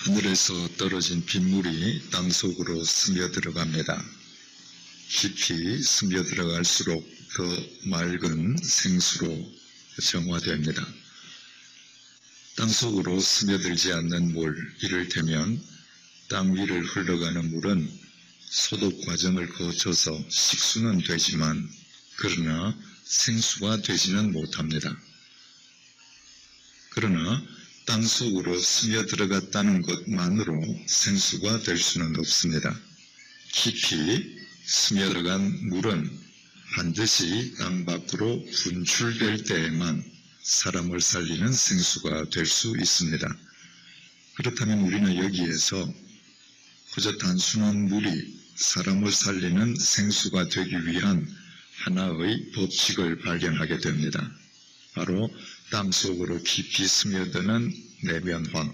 하늘에서 떨어진 빗물이 땅속으로 스며들어갑니다. 깊이 스며들어갈수록 더 맑은 생수로 정화됩니다. 땅속으로 스며들지 않는 물, 이를테면 땅 위를 흘러가는 물은 소독 과정을 거쳐서 식수는 되지만 그러나 생수가 되지는 못합니다. 그러나 땅속으로 스며들어갔다는 것만으로 생수가 될 수는 없습니다. 깊이 스며들어간 물은 반드시 땅 밖으로 분출될 때에만 사람을 살리는 생수가 될 수 있습니다. 그렇다면 우리는 여기에서 그저 단순한 물이 사람을 살리는 생수가 되기 위한 하나의 법칙을 발견하게 됩니다. 바로 땅속으로 깊이 스며드는 내면화,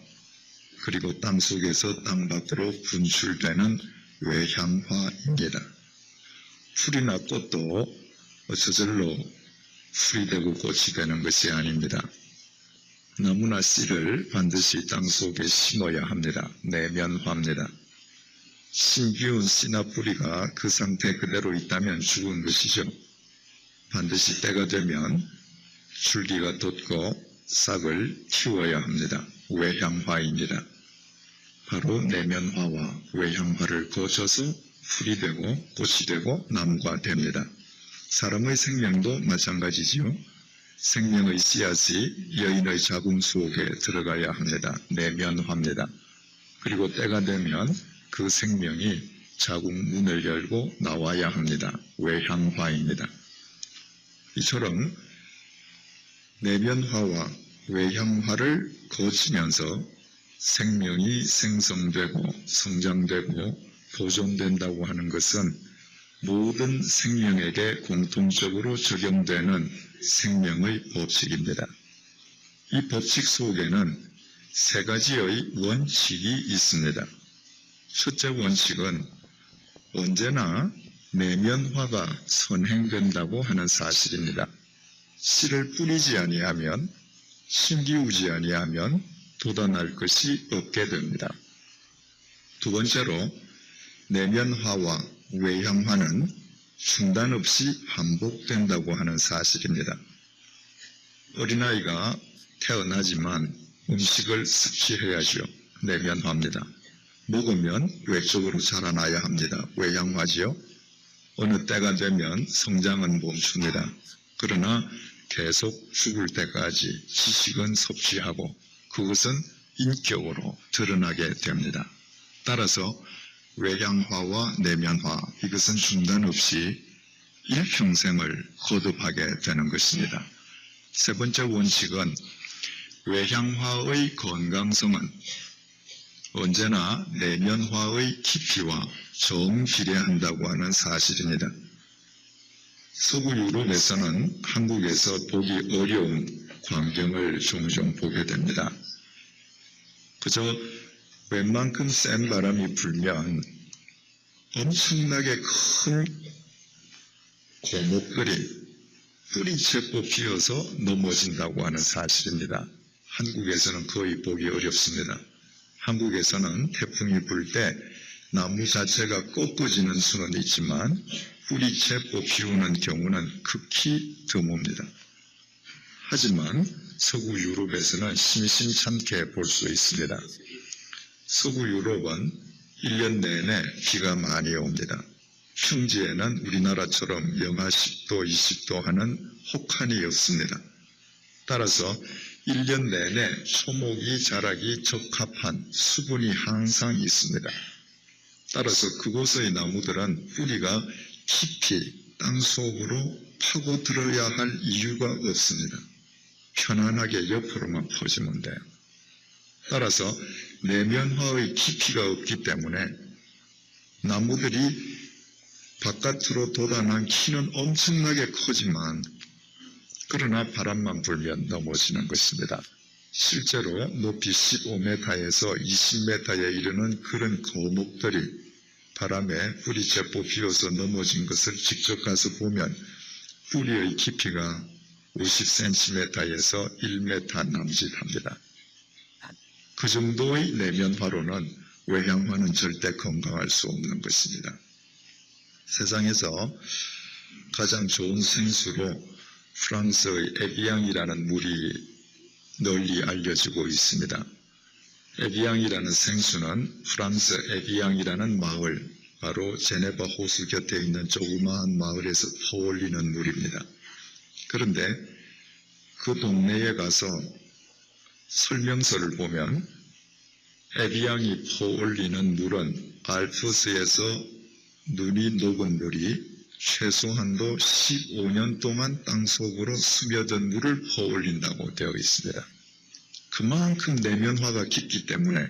그리고 땅속에서 땅 밖으로 분출되는 외향화입니다. 풀이나 꽃도 저절로 풀이 되고 꽃이 되는 것이 아닙니다. 나무나 씨를 반드시 땅속에 심어야 합니다. 내면화입니다. 심기운 씨나 뿌리가 그 상태 그대로 있다면 죽은 것이죠. 반드시 때가 되면 줄기가 돋고 싹을 틔워야 합니다. 외향화입니다. 바로 내면화와 외향화를 거쳐서 풀이 되고 꽃이 되고 나무가 됩니다. 사람의 생명도 마찬가지지요. 생명의 씨앗이 여인의 자궁 속에 들어가야 합니다. 내면화입니다. 그리고 때가 되면 그 생명이 자궁 문을 열고 나와야 합니다. 외향화입니다. 이처럼 내면화와 외향화를 거치면서 생명이 생성되고 성장되고 보존된다고 하는 것은 모든 생명에게 공통적으로 적용되는 생명의 법칙입니다. 이 법칙 속에는 세 가지의 원칙이 있습니다. 첫째 원칙은 언제나 내면화가 선행된다고 하는 사실입니다. 씨를 뿌리지 아니하면, 심기우지 아니하면 돋아날 것이 없게 됩니다. 두 번째로 내면화와 외향화는 중단 없이 반복된다고 하는 사실입니다. 어린아이가 태어나지만 음식을 섭취해야죠. 내면화입니다. 먹으면 외적으로 자라나야 합니다. 외향화지요. 어느 때가 되면 성장은 멈춥니다. 그러나 계속 죽을 때까지 지식은 섭취하고 그것은 인격으로 드러나게 됩니다. 따라서 외향화와 내면화, 이것은 중단 없이 일평생을 거듭하게 되는 것입니다. 세 번째 원칙은 외향화의 건강성은 언제나 내면화의 깊이와 정비례한다고 하는 사실입니다. 서구 유럽에서는 한국에서 보기 어려운 광경을 종종 보게 됩니다. 그저 웬만큼 센 바람이 불면 엄청나게 큰 고목들이 뿌리채 뽑히어서 넘어진다고 하는 사실입니다. 한국에서는 거의 보기 어렵습니다. 한국에서는 태풍이 불 때 나무 자체가 꺾어지는 수는 있지만 뿌리채 뽑히우는 경우는 극히 드뭅니다. 하지만 서구 유럽에서는 심심찮게 볼 수 있습니다. 서구 유럽은 1년 내내 비가 많이 옵니다. 평지에는 우리나라처럼 영하 10도, 20도 하는 혹한이 없습니다. 따라서 1년 내내 초목이 자라기 적합한 수분이 항상 있습니다. 따라서 그곳의 나무들은 뿌리가 깊이 땅속으로 파고들어야 할 이유가 없습니다. 편안하게 옆으로만 퍼지면 돼요. 따라서 내면화의 깊이가 없기 때문에 나무들이 바깥으로 돋아난 키는 엄청나게 크지만 그러나 바람만 불면 넘어지는 것입니다. 실제로 높이 15m에서 20m에 이르는 그런 거목들이 바람에 뿌리채 뽑히어서 넘어진 것을 직접 가서 보면 뿌리의 깊이가 50cm에서 1m 남짓합니다. 그 정도의 내면화로는 외향화는 절대 건강할 수 없는 것입니다. 세상에서 가장 좋은 생수로 프랑스의 에비앙이라는 물이 널리 알려지고 있습니다. 에비앙이라는 생수는 프랑스 에비앙이라는 마을, 바로 제네바 호수 곁에 있는 조그마한 마을에서 퍼올리는 물입니다. 그런데 그 동네에 가서 설명서를 보면 에비앙이 퍼올리는 물은 알프스에서 눈이 녹은 물이 최소한도 15년 동안 땅속으로 스며든 물을 퍼올린다고 되어 있습니다. 그만큼 내면화가 깊기 때문에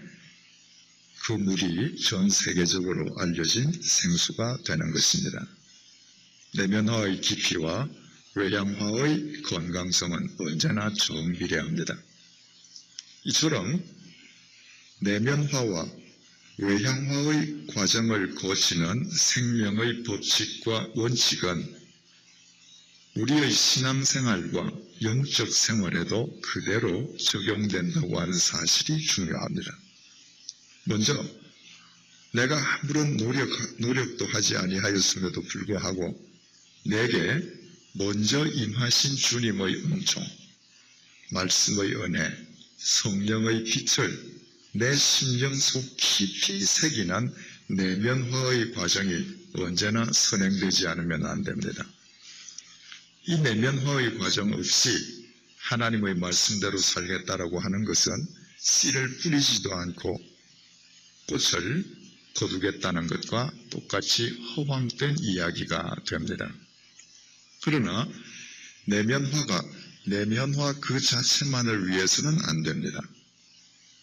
그 물이 전 세계적으로 알려진 생수가 되는 것입니다. 내면화의 깊이와 외향화의 건강성은 언제나 정비례합니다. 이처럼 내면화와 외향화의 과정을 거치는 생명의 법칙과 원칙은 우리의 신앙생활과 영적 생활에도 그대로 적용된다고 하는 사실이 중요합니다. 먼저 내가 아무런 노력도 하지 아니하였음에도 불구하고 내게 먼저 임하신 주님의 은총, 말씀의 은혜, 성령의 빛을 내 심령 속 깊이 새기는 내면화의 과정이 언제나 선행되지 않으면 안 됩니다. 이 내면화의 과정 없이 하나님의 말씀대로 살겠다라고 하는 것은 씨를 뿌리지도 않고 꽃을 거두겠다는 것과 똑같이 허황된 이야기가 됩니다. 그러나 내면화 그 자체만을 위해서는 안 됩니다.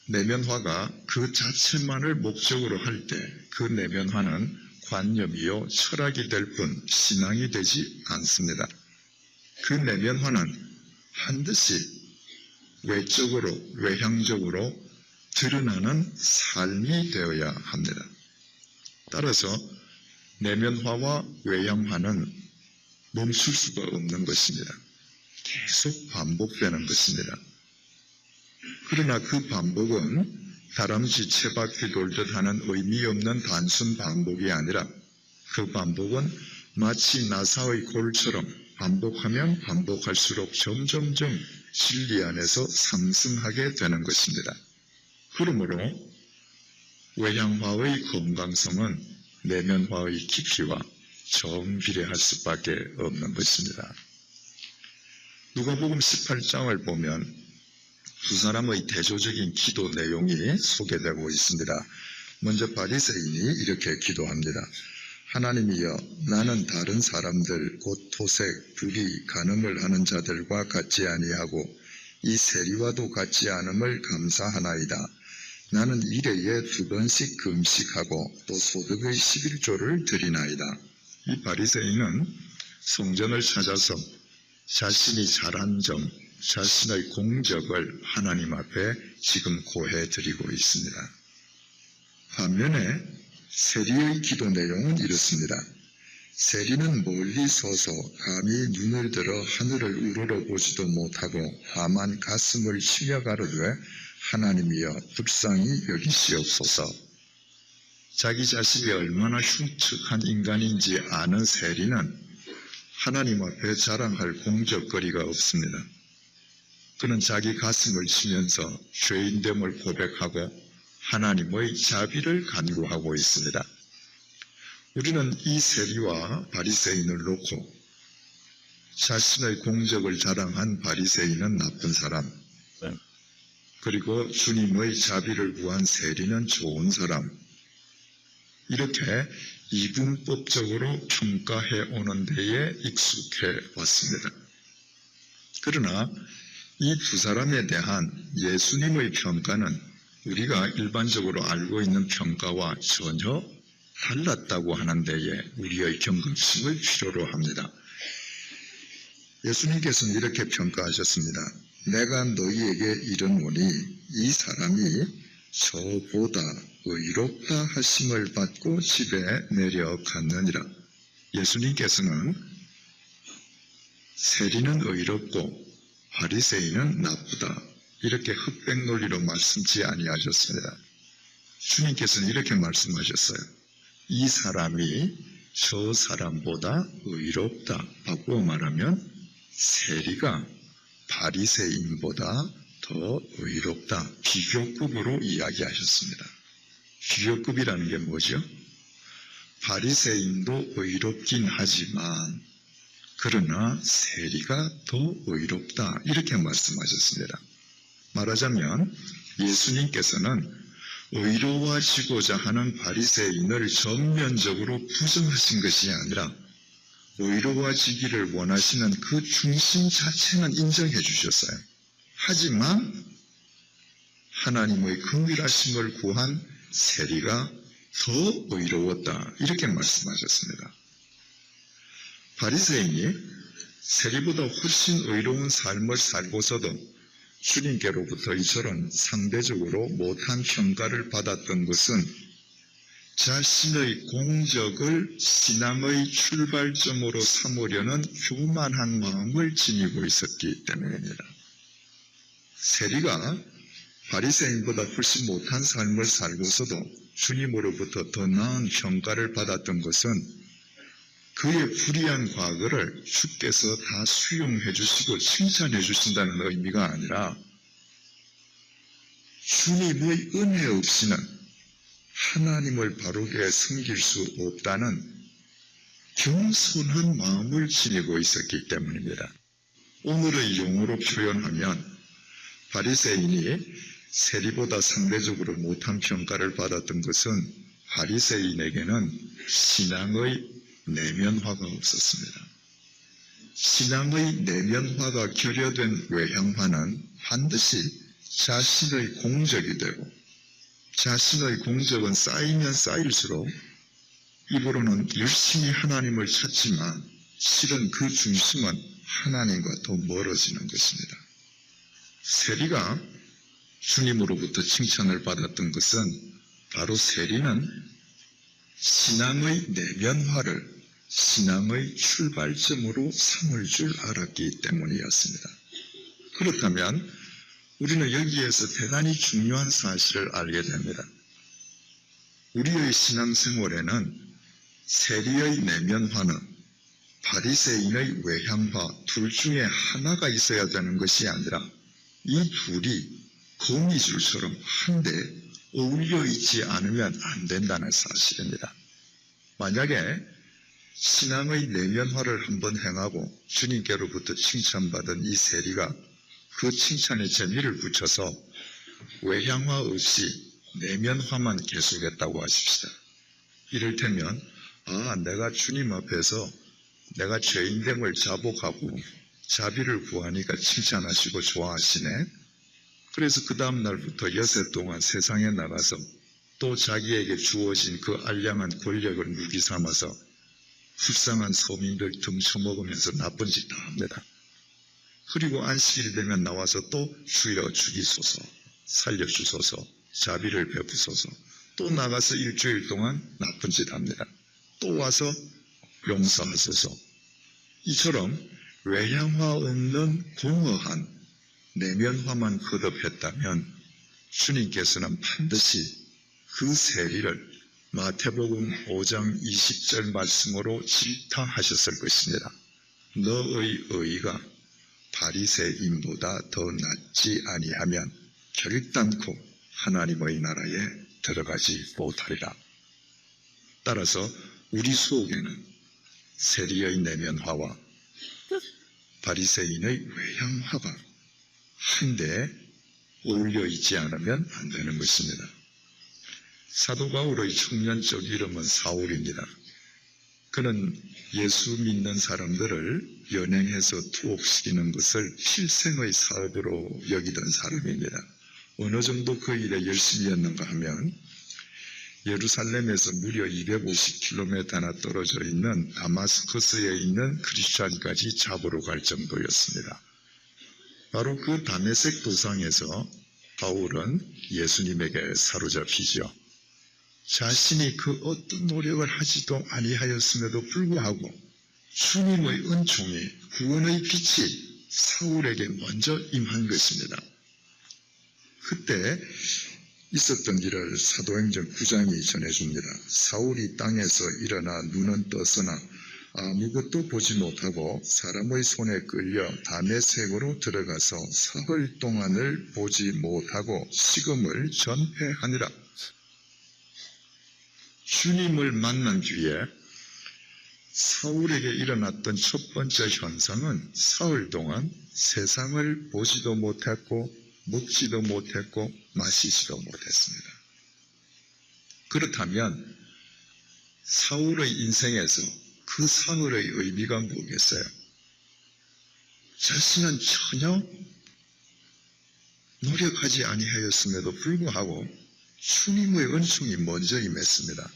내면화가 그 자체만을 목적으로 할 때 그 내면화는 관념이요 철학이 될 뿐 신앙이 되지 않습니다. 그 내면화는 반드시 외적으로 외향적으로 드러나는 삶이 되어야 합니다. 따라서 내면화와 외향화는 멈출 수가 없는 것입니다. 계속 반복되는 것입니다. 그러나 그 반복은 다람쥐 채바퀴 돌듯 하는 의미 없는 단순 반복이 아니라 그 반복은 마치 나사의 골처럼 반복하면 반복할수록 점점점 진리 안에서 상승하게 되는 것입니다. 그러므로 외향화의 건강성은 내면화의 깊이와 정비례할 수밖에 없는 것입니다. 누가복음 18장을 보면 두 사람의 대조적인 기도 내용이 소개되고 있습니다. 먼저 바리새인이 이렇게 기도합니다. 하나님이여, 나는 다른 사람들 곧 토색, 불의, 간음을 하는 자들과 같지 아니하고 이 세리와도 같지 않음을 감사하나이다. 나는 일회에 2번씩 금식하고 또 소득의 11조를 드리나이다. 이 바리새인은 성전을 찾아서 자신이 잘한 점, 자신의 공적을 하나님 앞에 지금 고해드리고 있습니다. 반면에 세리의 기도 내용은 이렇습니다. 세리는 멀리 서서 감히 눈을 들어 하늘을 우러러보지도 못하고 다만 가슴을 치며 가로되 하나님이여 불쌍히 여기시옵소서. 자기 자신이 얼마나 흉측한 인간인지 아는 세리는 하나님 앞에 자랑할 공적거리가 없습니다. 그는 자기 가슴을 치면서 죄인됨을 고백하고 하나님의 자비를 간구하고 있습니다. 우리는 이 세리와 바리새인을 놓고 자신의 공적을 자랑한 바리새인은 나쁜 사람, 그리고 주님의 자비를 구한 세리는 좋은 사람, 이렇게 이분법적으로 평가해 오는 데에 익숙해 왔습니다. 그러나 이 두 사람에 대한 예수님의 평가는 우리가 일반적으로 알고 있는 평가와 전혀 달랐다고 하는 데에 우리의 경각심을 필요로 합니다. 예수님께서는 이렇게 평가하셨습니다. 내가 너희에게 이르노니 이 사람이 저보다 의롭다 하심을 받고 집에 내려갔느니라. 예수님께서는 세리는 의롭고 바리새인은 나쁘다, 이렇게 흑백 논리로 말씀치 아니하셨습니다. 주님께서는 이렇게 말씀하셨어요. 이 사람이 저 사람보다 의롭다. 바꾸어 말하면 세리가 바리새인보다 더 의롭다. 비교급으로 이야기하셨습니다. 비교급이라는 게 뭐죠? 바리새인도 의롭긴 하지만 그러나 세리가 더 의롭다. 이렇게 말씀하셨습니다. 말하자면 예수님께서는 의로워지고자 하는 바리새인을 전면적으로 부정하신 것이 아니라 의로워지기를 원하시는 그 중심 자체는 인정해 주셨어요. 하지만 하나님의 긍휼하심을 구한 세리가 더 의로웠다. 이렇게 말씀하셨습니다. 바리새인이 세리보다 훨씬 의로운 삶을 살고서도 주님께로부터 이처럼 상대적으로 못한 평가를 받았던 것은 자신의 공적을 신앙의 출발점으로 삼으려는 교만한 마음을 지니고 있었기 때문입니다. 세리가 바리새인보다 훨씬 못한 삶을 살고서도 주님으로부터 더 나은 평가를 받았던 것은 그의 불의한 과거를 주께서 다 수용해 주시고 칭찬해 주신다는 의미가 아니라 주님의 은혜 없이는 하나님을 바르게 섬길 수 없다는 겸손한 마음을 지니고 있었기 때문입니다. 오늘의 용어로 표현하면 바리새인이 세리보다 상대적으로 못한 평가를 받았던 것은 바리새인에게는 신앙의 내면화가 없었습니다. 신앙의 내면화가 결여된 외향화는 반드시 자신의 공적이 되고 자신의 공적은 쌓이면 쌓일수록 입으로는 열심히 하나님을 찾지만 실은 그 중심은 하나님과 더 멀어지는 것입니다. 세리가 주님으로부터 칭찬을 받았던 것은 바로 세리는 신앙의 내면화를 신앙의 출발점으로 삼을 줄 알았기 때문이었습니다. 그렇다면 우리는 여기에서 대단히 중요한 사실을 알게 됩니다. 우리의 신앙생활에는 세리의 내면화는 바리새인의 외향화 둘 중에 하나가 있어야 되는 것이 아니라 이 둘이 거미줄처럼 한데 어울려 있지 않으면 안 된다는 사실입니다. 만약에 신앙의 내면화를 한번 행하고 주님께로부터 칭찬받은 이 세리가 그 칭찬에 재미를 붙여서 외향화 없이 내면화만 계속했다고 하십시다. 이를테면 내가 주님 앞에서 내가 죄인됨을 자복하고 자비를 구하니까 칭찬하시고 좋아하시네. 그래서 그 다음 날부터 여세 동안 세상에 나가서 또 자기에게 주어진 그 알량한 권력을 무기 삼아서 불쌍한 서민들 등쳐먹으면서 나쁜 짓 다 합니다. 그리고 안식일이 되면 나와서 또 주여 죽이소서, 살려주소서, 자비를 베푸소서, 또 나가서 일주일 동안 나쁜 짓 합니다. 또 와서 용서하소서. 이처럼 외향화 없는 공허한 내면화만 거듭했다면 주님께서는 반드시 그 세리를 마태복음 5장 20절 말씀으로 질타하셨을 것입니다. 너의 의가 바리새인보다 더 낫지 아니하면 결단코 하나님의 나라에 들어가지 못하리라. 따라서 우리 속에는 세리의 내면화와 바리새인의 외향화가 한데 어울려 있지 않으면 안 되는 것입니다. 사도 바울의 청년적 이름은 사울입니다. 그는 예수 믿는 사람들을 연행해서 투옥시키는 것을 필생의 사업으로 여기던 사람입니다. 어느 정도 그 일에 열심히였는가 하면 예루살렘에서 무려 250km나 떨어져 있는 다마스커스에 있는 크리스찬까지 잡으러 갈 정도였습니다. 바로 그 다메섹 도상에서 바울은 예수님에게 사로잡히죠. 자신이 그 어떤 노력을 하지도 아니하였음에도 불구하고 주님의 은총이 구원의 빛이 사울에게 먼저 임한 것입니다. 그때 있었던 일을 사도행전 9장이 전해줍니다. 사울이 땅에서 일어나 눈은 떴으나 아무것도 보지 못하고 사람의 손에 끌려 다메섹으로 들어가서 사흘 동안을 보지 못하고 식음을 전폐하니라. 주님을 만난 뒤에 사울에게 일어났던 첫 번째 현상은 사흘 동안 세상을 보지도 못했고 먹지도 못했고 마시지도 못했습니다. 그렇다면 사울의 인생에서 그 사흘의 의미가 뭐겠어요? 자신은 전혀 노력하지 아니하였음에도 불구하고 주님의 은총이 먼저 임했습니다.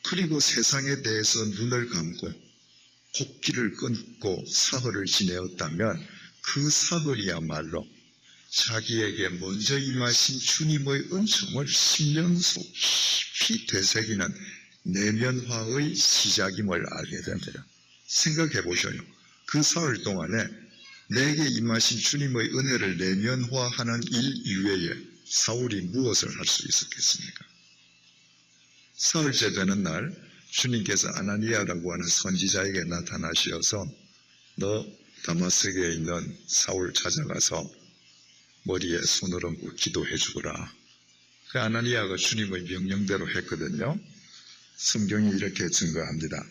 그리고 세상에 대해서 눈을 감고 복기를 끊고 사흘을 지내었다면 그 사흘이야말로 자기에게 먼저 임하신 주님의 은총을 심령 속 깊이 되새기는 내면화의 시작임을 알게 됩니다. 생각해 보셔요. 그 사흘 동안에 내게 임하신 주님의 은혜를 내면화하는 일 이외에 사울이 무엇을 할 수 있었겠습니까? 사흘째 되는 날 주님께서 아나니아라고 하는 선지자에게 나타나셔서 너 다마스크에 있는 사울 찾아가서 머리에 손을 얹고 기도해 주거라. 그 아나니아가 주님의 명령대로 했거든요. 성경이 이렇게 증거합니다.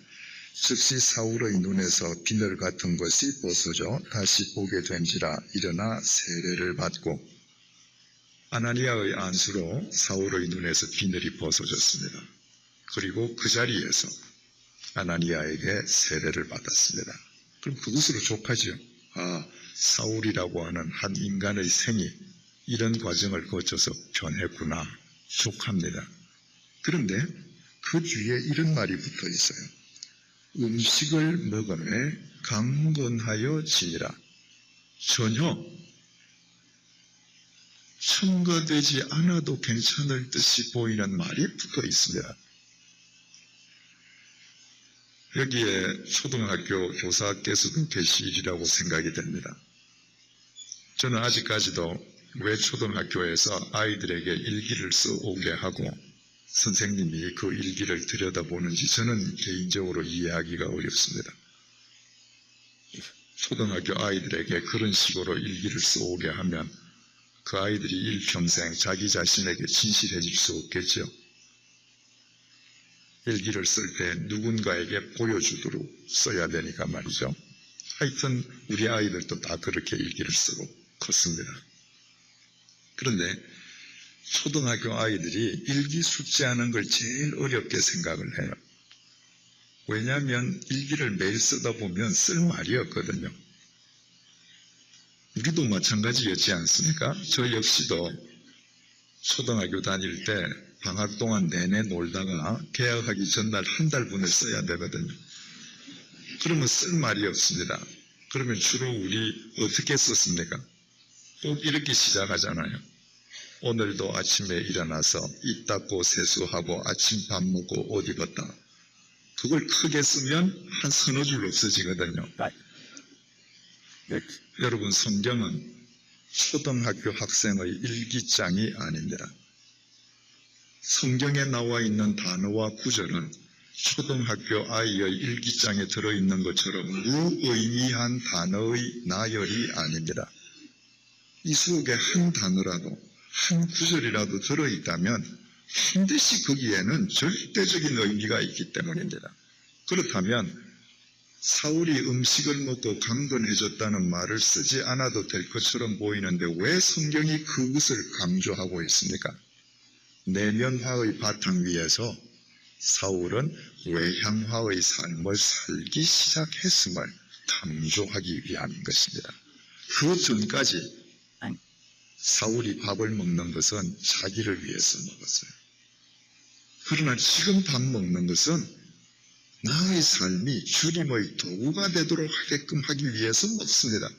즉시 사울의 눈에서 비늘 같은 것이 벗어져 다시 보게 된지라 일어나 세례를 받고 아나니아의 안수로 사울의 눈에서 비늘이 벗어졌습니다. 그리고 그 자리에서 아나니아에게 세례를 받았습니다. 그럼 그것으로 족하죠. 사울이라고 하는 한 인간의 생이 이런 과정을 거쳐서 변했구나. 족합니다. 그런데 그 뒤에 이런 말이 붙어 있어요. 음식을 먹음에 강건하여 지니라. 전혀 첨가되지 않아도 괜찮을 듯이 보이는 말이 붙어 있습니다. 여기에 초등학교 교사께서도 계시리라고 생각이 됩니다. 저는 아직까지도 왜 초등학교에서 아이들에게 일기를 써오게 하고 선생님이 그 일기를 들여다보는지 저는 개인적으로 이해하기가 어렵습니다. 초등학교 아이들에게 그런 식으로 일기를 써오게 하면 그 아이들이 일평생 자기 자신에게 진실해질 수 없겠죠. 일기를 쓸 때 누군가에게 보여주도록 써야 되니까 말이죠. 하여튼 우리 아이들도 다 그렇게 일기를 쓰고 컸습니다. 그런데 초등학교 아이들이 일기 숙제하는 걸 제일 어렵게 생각을 해요. 왜냐하면 일기를 매일 쓰다 보면 쓸 말이 없거든요. 우리도 마찬가지였지 않습니까? 저 역시도 초등학교 다닐 때 방학 동안 내내 놀다가 개학하기 전날 한 달분을 써야 되거든요. 그러면 쓸 말이 없습니다. 그러면 주로 우리 어떻게 썼습니까? 꼭 이렇게 시작하잖아요. 오늘도 아침에 일어나서 입 닦고 세수하고 아침 밥 먹고 옷 입었다. 그걸 크게 쓰면 한 서너 줄 없어지거든요. 여러분, 성경은 초등학교 학생의 일기장이 아닙니다. 성경에 나와 있는 단어와 구절은 초등학교 아이의 일기장에 들어있는 것처럼 무의미한 단어의 나열이 아닙니다. 이 속에 한 단어라도 한 구절이라도 들어있다면 반드시 거기에는 절대적인 의미가 있기 때문입니다. 그렇다면 사울이 음식을 먹고 강건해졌다는 말을 쓰지 않아도 될 것처럼 보이는데 왜 성경이 그것을 강조하고 있습니까? 내면화의 바탕 위에서 사울은 외향화의 삶을 살기 시작했음을 강조하기 위함인 것입니다. 그 전까지 사울이 밥을 먹는 것은 자기를 위해서 먹었어요. 그러나 지금 밥 먹는 것은 나의 삶이 주님의 도구가 되도록 하게끔 하기 위해서 먹습니다.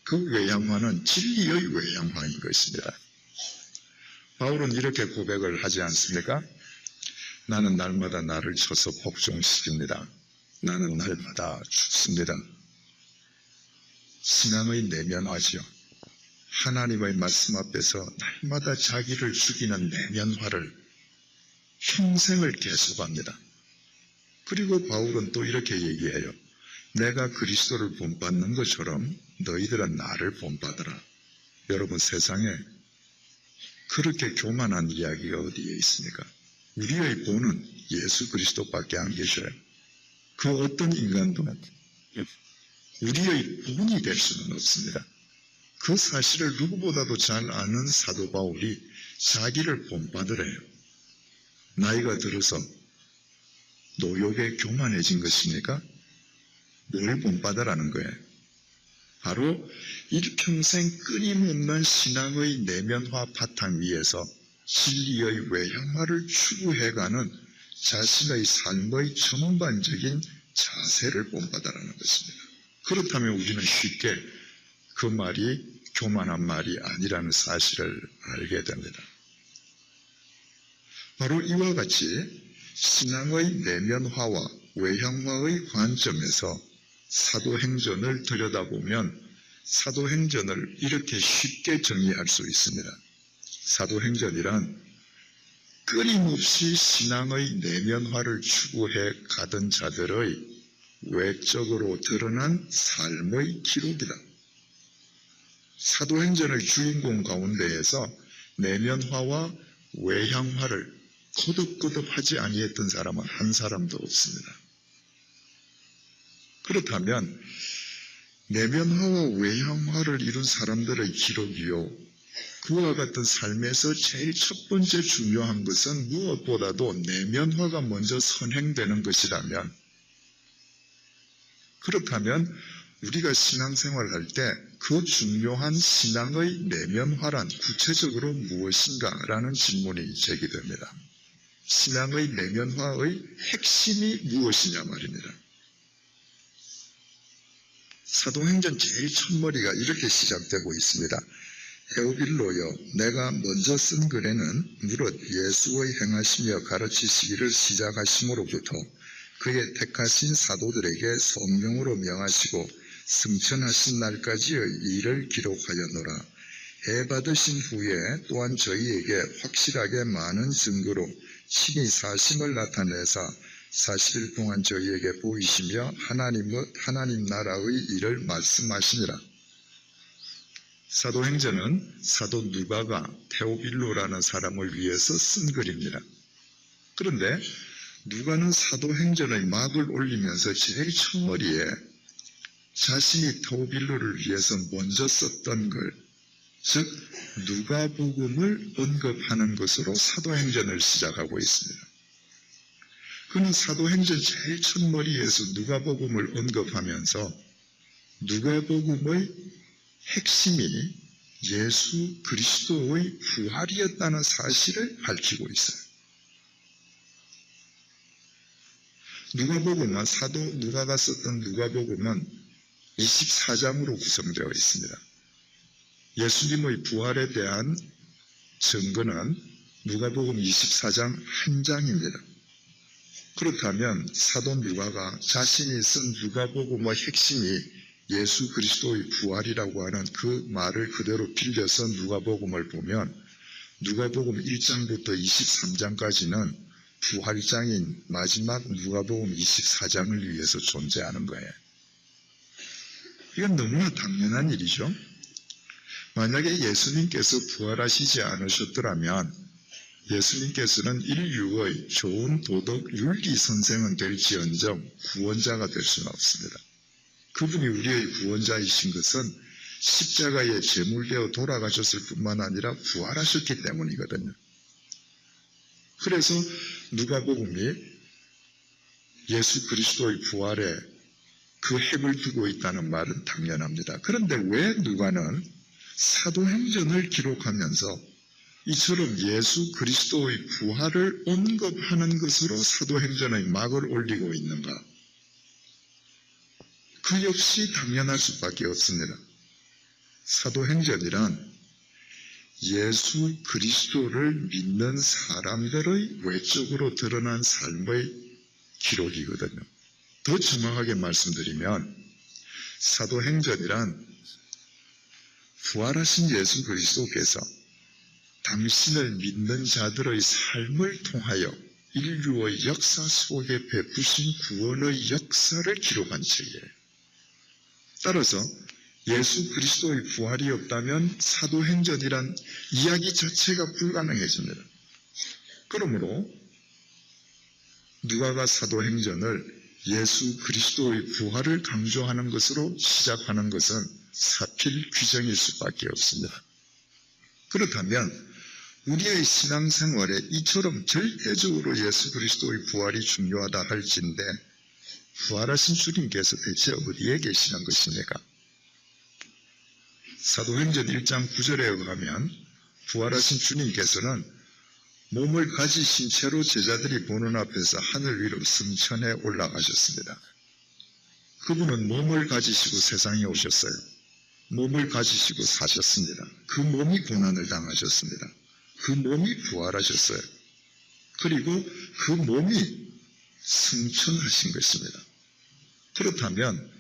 그 외향화는 진리의 외향화인 것입니다. 바울은 이렇게 고백을 하지 않습니까? 나는 날마다 나를 쳐서 복종시킵니다. 나는 날마다 죽습니다. 신앙의 내면화지요. 하나님의 말씀 앞에서 날마다 자기를 죽이는 내면화를 평생을 계속합니다. 그리고 바울은 또 이렇게 얘기해요. 내가 그리스도를 본받는 것처럼 너희들은 나를 본받으라. 여러분, 세상에 그렇게 교만한 이야기가 어디에 있습니까? 우리의 본은 예수 그리스도밖에 안 계셔요. 그 어떤 인간도 우리의 본이 될 수는 없습니다. 그 사실을 누구보다도 잘 아는 사도 바울이 자기를 본받으래요. 나이가 들어서 노욕에 교만해진 것입니까? 뭘 본받으라는 거예요? 바로 일평생 끊임없는 신앙의 내면화 바탕 위에서 진리의 외형화를 추구해가는 자신의 삶의 전반적인 자세를 본받으라는 것입니다. 그렇다면 우리는 쉽게 그 말이 교만한 말이 아니라는 사실을 알게 됩니다. 바로 이와 같이 신앙의 내면화와 외형화의 관점에서 사도행전을 들여다보면 사도행전을 이렇게 쉽게 정의할 수 있습니다. 사도행전이란 끊임없이 신앙의 내면화를 추구해 가던 자들의 외적으로 드러난 삶의 기록이다. 사도행전의 주인공 가운데에서 내면화와 외형화를 거듭거듭하지 아니했던 사람은 한 사람도 없습니다. 그렇다면 내면화와 외형화를 이룬 사람들의 기록이요, 그와 같은 삶에서 제일 첫 번째 중요한 것은 무엇보다도 내면화가 먼저 선행되는 것이라면, 그렇다면 우리가 신앙생활을 할 때 그 중요한 신앙의 내면화란 구체적으로 무엇인가 라는 질문이 제기됩니다. 신앙의 내면화의 핵심이 무엇이냐 말입니다. 사도행전 제일 첫머리가 이렇게 시작되고 있습니다. 헤오빌로여, 내가 먼저 쓴 글에는 무릇 예수의 행하시며 가르치시기를 시작하심으로부터 그의 택하신 사도들에게 성령으로 명하시고 승천하신 날까지의 일을 기록하였노라. 해받으신 후에 또한 저희에게 확실하게 많은 증거로 친히 사심을 나타내사 40일 동안 저희에게 보이시며 하나님 나라의 일을 말씀하시니라. 사도행전은 사도 누가가 테오빌로라는 사람을 위해서 쓴 글입니다. 그런데 누가는 사도행전의 막을 올리면서 제일 첫머리에 자신이 테오빌로를 위해서 먼저 썼던 글, 즉 누가복음을 언급하는 것으로 사도행전을 시작하고 있습니다. 그는 사도행전 제일 첫머리에서 누가복음을 언급하면서 누가복음의 핵심이 예수 그리스도의 부활이었다는 사실을 밝히고 있어요. 누가복음은 사도 누가가 썼던 누가복음은 24장으로 구성되어 있습니다. 예수님의 부활에 대한 증거는 누가복음 24장 한 장입니다. 그렇다면 사도 누가가 자신이 쓴 누가복음의 핵심이 예수 그리스도의 부활이라고 하는 그 말을 그대로 빌려서 누가복음을 보면 누가복음 1장부터 23장까지는 부활장인 마지막 누가복음 24장을 위해서 존재하는 거예요. 이건 너무나 당연한 일이죠. 만약에 예수님께서 부활하시지 않으셨더라면 예수님께서는 인류의 좋은 도덕 윤리 선생은 될지언정 구원자가 될 수는 없습니다. 그분이 우리의 구원자이신 것은 십자가에 제물되어 돌아가셨을 뿐만 아니라 부활하셨기 때문이거든요. 그래서 누가복음이 예수 그리스도의 부활에 그 핵을 두고 있다는 말은 당연합니다. 그런데 왜 누가는 사도행전을 기록하면서 이처럼 예수 그리스도의 부활을 언급하는 것으로 사도행전의 막을 올리고 있는가? 그 역시 당연할 수밖에 없습니다. 사도행전이란 예수 그리스도를 믿는 사람들의 외적으로 드러난 삶의 기록이거든요. 더 정확하게 말씀드리면 사도행전이란 부활하신 예수 그리스도께서 당신을 믿는 자들의 삶을 통하여 인류의 역사 속에 베푸신 구원의 역사를 기록한 책이에요. 따라서 예수 그리스도의 부활이 없다면 사도행전이란 이야기 자체가 불가능해집니다. 그러므로 누가가 사도행전을 예수 그리스도의 부활을 강조하는 것으로 시작하는 것은 사필 규정일 수밖에 없습니다. 그렇다면 우리의 신앙생활에 이처럼 절대적으로 예수 그리스도의 부활이 중요하다 할진대 부활하신 주님께서 대체 어디에 계시는 것입니까? 사도행전 1장 9절에 의하면 부활하신 주님께서는 몸을 가지신 채로 제자들이 보는 앞에서 하늘 위로 승천해 올라가셨습니다. 그분은 몸을 가지시고 세상에 오셨어요. 몸을 가지시고 사셨습니다. 그 몸이 고난을 당하셨습니다. 그 몸이 부활하셨어요. 그리고 그 몸이 승천하신 것입니다. 그렇다면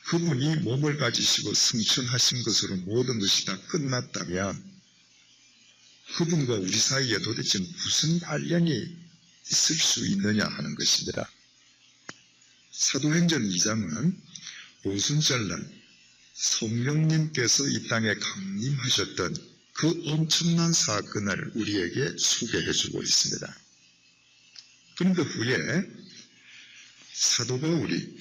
그분이 몸을 가지시고 승천하신 것으로 모든 것이 다 끝났다면 그분과 우리 사이에 도대체 무슨 관련이 있을 수 있느냐 하는 것입니다. 사도행전 2장은 오순절날 성령님께서 이 땅에 강림하셨던 그 엄청난 사건을 우리에게 소개해주고 있습니다. 그런데 후에 사도 바울이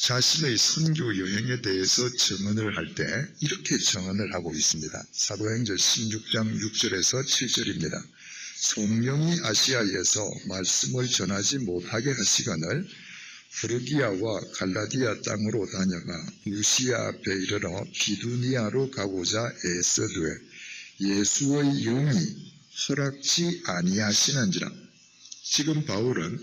자신의 선교 여행에 대해서 증언을 할 때 이렇게 증언을 하고 있습니다. 사도행전 16장 6절에서 7절입니다. 성령이 아시아에서 말씀을 전하지 못하게 하시거늘 프르기아와 갈라디아 땅으로 다녀가 루시아 앞에 이르러 비두니아로 가고자 애써되 예수의 영이 허락지 아니하시는지라. 지금 바울은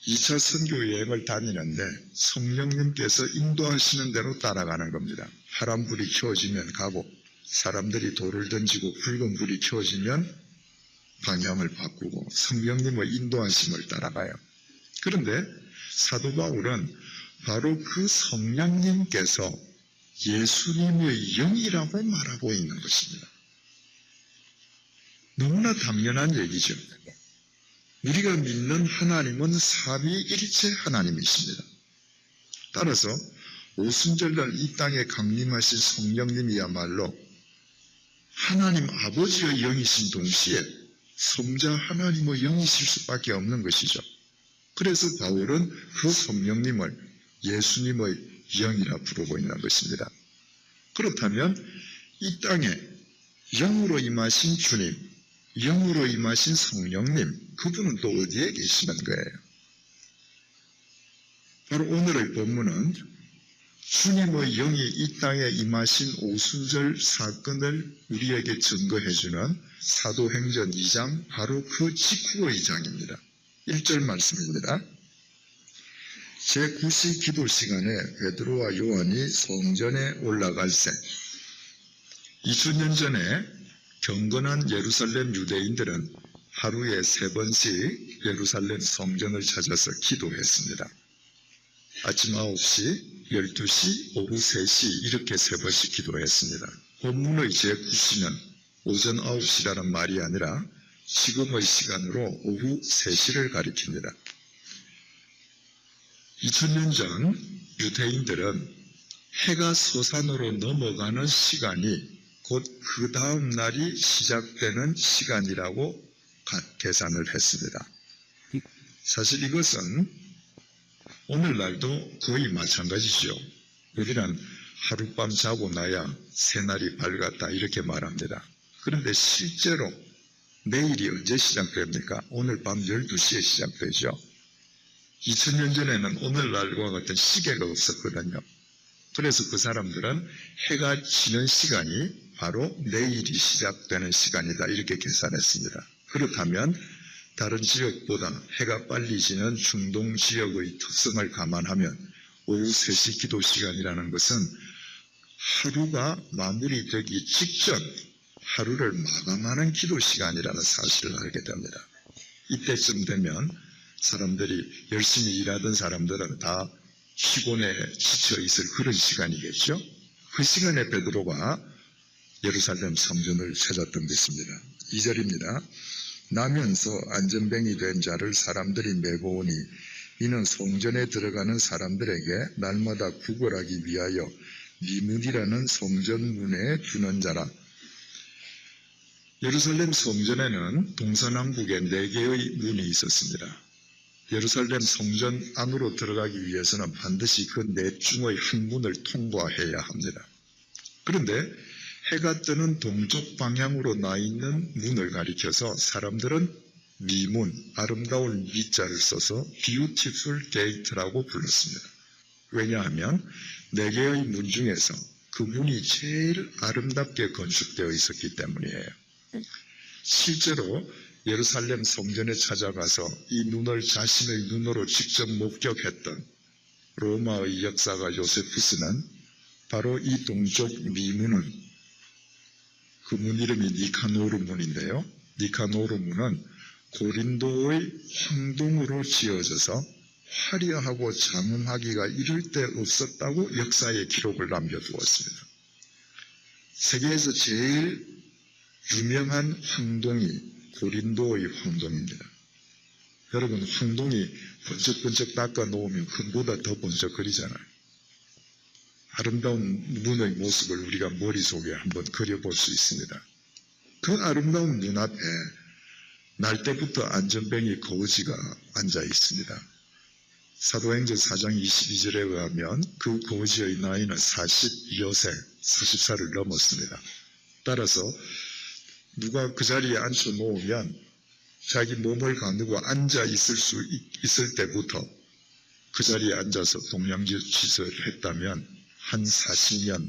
2차 선교 여행을 다니는데 성령님께서 인도하시는 대로 따라가는 겁니다. 파란불이 켜지면 가고 사람들이 돌을 던지고 붉은 불이 켜지면 방향을 바꾸고 성령님의 인도하심을 따라가요. 그런데 사도 바울은 바로 그 성령님께서 예수님의 영이라고 말하고 있는 것입니다. 너무나 당연한 얘기죠. 우리가 믿는 하나님은 삼위일체 하나님이십니다. 따라서 오순절날 이 땅에 강림하신 성령님이야말로 하나님 아버지의 영이신 동시에 성자 하나님의 영이실 수밖에 없는 것이죠. 그래서 바울은 그 성령님을 예수님의 영이라 부르고 있는 것입니다. 그렇다면 이 땅에 영으로 임하신 주님, 영으로 임하신 성령님, 그분은 또 어디에 계시는 거예요? 바로 오늘의 본문은 주님의 영이 이 땅에 임하신 오순절 사건을 우리에게 증거해주는 사도행전 2장 바로 그 직후의 장입니다. 1절 말씀입니다. 제9시 기도 시간에 베드로와 요한이 성전에 올라갈새 2000년 전에 경건한 예루살렘 유대인들은 하루에 3번씩 예루살렘 성전을 찾아서 기도했습니다. 아침 9시, 12시, 오후 3시 이렇게 3번씩 기도했습니다. 본문의 제9시는 오전 9시라는 말이 아니라 지금의 시간으로 오후 3시를 가리킵니다. 2000년 전 유대인들은 해가 서산으로 넘어가는 시간이 곧 그 다음 날이 시작되는 시간이라고 계산을 했습니다. 사실 이것은 오늘날도 거의 마찬가지죠. 우리는 하룻밤 자고 나야 새날이 밝았다 이렇게 말합니다. 그런데 실제로 내일이 언제 시작됩니까? 오늘 밤 12시에 시작되죠. 2000년 전에는 오늘날과 같은 시계가 없었거든요. 그래서 그 사람들은 해가 지는 시간이 바로 내일이 시작되는 시간이다 이렇게 계산했습니다. 그렇다면 다른 지역보다 해가 빨리 지는 중동 지역의 특성을 감안하면 오후 3시 기도 시간이라는 것은 하루가 마무리되기 직전 하루를 마감하는 기도 시간이라는 사실을 알게 됩니다. 이때쯤 되면 사람들이 열심히 일하던 사람들은 다 피곤해 지쳐 있을 그런 시간이겠죠. 그 시간에 베드로가 예루살렘 성전을 찾았던 것입니다. 2절입니다. 나면서 안전뱅이 된 자를 사람들이 메고 오니 이는 성전에 들어가는 사람들에게 날마다 구걸하기 위하여 미문이라는 성전문에 두는 자라. 예루살렘 성전에는 동서남북에 4개의 문이 있었습니다. 예루살렘 성전 안으로 들어가기 위해서는 반드시 그 4중의 한 문을 통과해야 합니다. 그런데 해가 뜨는 동쪽 방향으로 나 있는 문을 가리켜서 사람들은 미문, 아름다운 미자를 써서 Beautiful Gate라고 불렀습니다. 왜냐하면 4개의 문 중에서 그 문이 제일 아름답게 건축되어 있었기 때문이에요. 실제로 예루살렘 성전에 찾아가서 이 눈을 자신의 눈으로 직접 목격했던 로마의 역사가 요세푸스는 바로 이 동쪽 미문은 그 문 이름이 니카노르 문인데요. 니카노르 문은 고린도의 황동으로 지어져서 화려하고 장엄하기가 이를 데 없었다고 역사의 기록을 남겨두었습니다. 세계에서 제일 유명한 황동이 고린도의 황동입니다. 여러분, 황동이 번쩍번쩍 닦아 놓으면 금보다 더 번쩍거리잖아요. 아름다운 문의 모습을 우리가 머릿속에 한번 그려볼 수 있습니다. 그 아름다운 문 앞에 날 때부터 안전뱅이 거지가 앉아 있습니다. 사도행전 4장 22절에 의하면 그 거지의 나이는 40여세, 40살을 넘었습니다. 따라서 누가 그 자리에 앉혀 놓으면 자기 몸을 가누고 앉아 있을 때부터 그 자리에 앉아서 동양지를 했다면 한 40년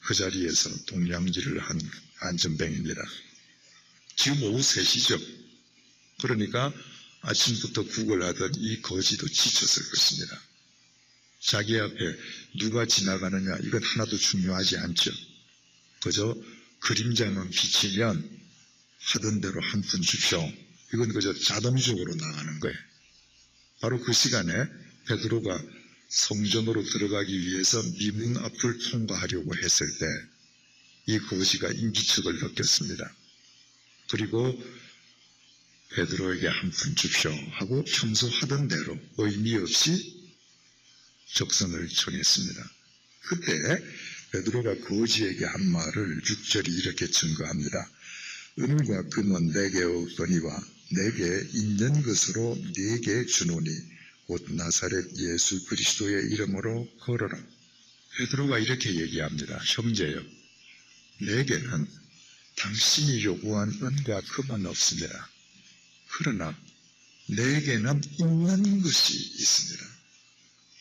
그 자리에서 동양지를 한 안전뱅입니다. 지금 오후 3시죠. 그러니까 아침부터 구걸하던 이 거지도 지쳤을 것입니다. 자기 앞에 누가 지나가느냐 이건 하나도 중요하지 않죠. 그저 그림자만 비치면 하던 대로 한 푼 줍쇼. 이건 그저 자동적으로 나가는 거예요. 바로 그 시간에 베드로가 성전으로 들어가기 위해서 미문 앞을 통과하려고 했을 때 이 거지가 인기척을 느꼈습니다. 그리고 베드로에게 한 푼 줍쇼 하고 평소 하던 대로 의미 없이 적선을 청했습니다. 그때 베드로가 거지에게 한 말을 6절이 이렇게 증거합니다. 은과 금은 내게 없거니와 내게 있는 것으로 네게 주노니 곧 나사렛 예수 그리스도의 이름으로 걸어라. 베드로가 이렇게 얘기합니다. 형제여, 내게는 당신이 요구한 은과 금은 없습니다. 그러나 내게는 있는 것이 있습니다.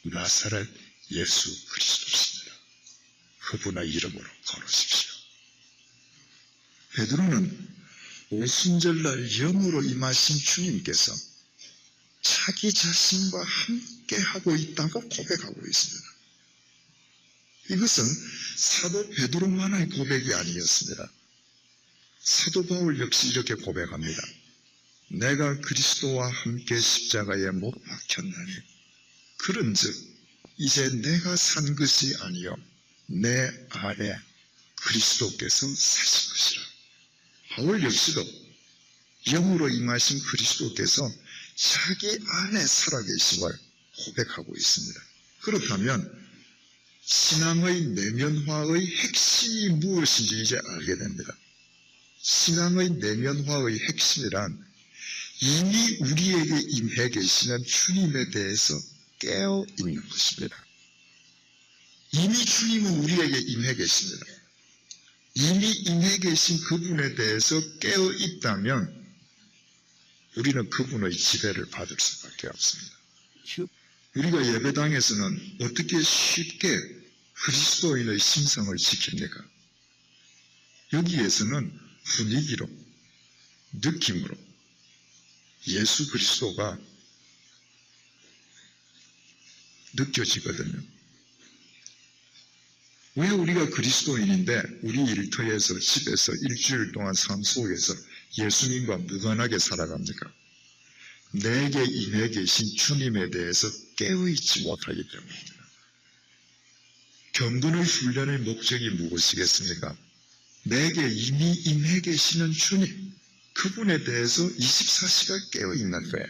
나사렛 예수 그리스도입니다. 그분의 이름으로 걸으십시오. 베드로는 오순절날 영으로 임하신 주님께서 자기 자신과 함께 하고 있다고 고백하고 있습니다. 이것은 사도 베드로만의 고백이 아니었습니다. 사도 바울 역시 이렇게 고백합니다. 내가 그리스도와 함께 십자가에 못 박혔나니 그런즉 이제 내가 산 것이 아니요 내 안에 그리스도께서 사신 것이라. 바울 역시도 영으로 임하신 그리스도께서 자기 안에 살아계심을 고백하고 있습니다. 그렇다면 신앙의 내면화의 핵심이 무엇인지 이제 알게 됩니다. 신앙의 내면화의 핵심이란 이미 우리에게 임해 계시는 주님에 대해서 깨어 있는 것입니다. 이미 주님은 우리에게 임해 계십니다. 이미 임해 계신 그분에 대해서 깨어 있다면 우리는 그분의 지배를 받을 수밖에 없습니다. 우리가 예배당에서는 어떻게 쉽게 그리스도인의 심성을 지킵니까? 여기에서는 분위기로, 느낌으로 예수 그리스도가 느껴지거든요. 왜 우리가 그리스도인인데 우리 일터에서 집에서 일주일 동안 삶 속에서 예수님과 무관하게 살아갑니까? 내게 임해 계신 주님에 대해서 깨어있지 못하기 때문입니다. 경건의 훈련의 목적이 무엇이겠습니까? 내게 이미 임해 계시는 주님, 그분에 대해서 24시간 깨어있는 거예요.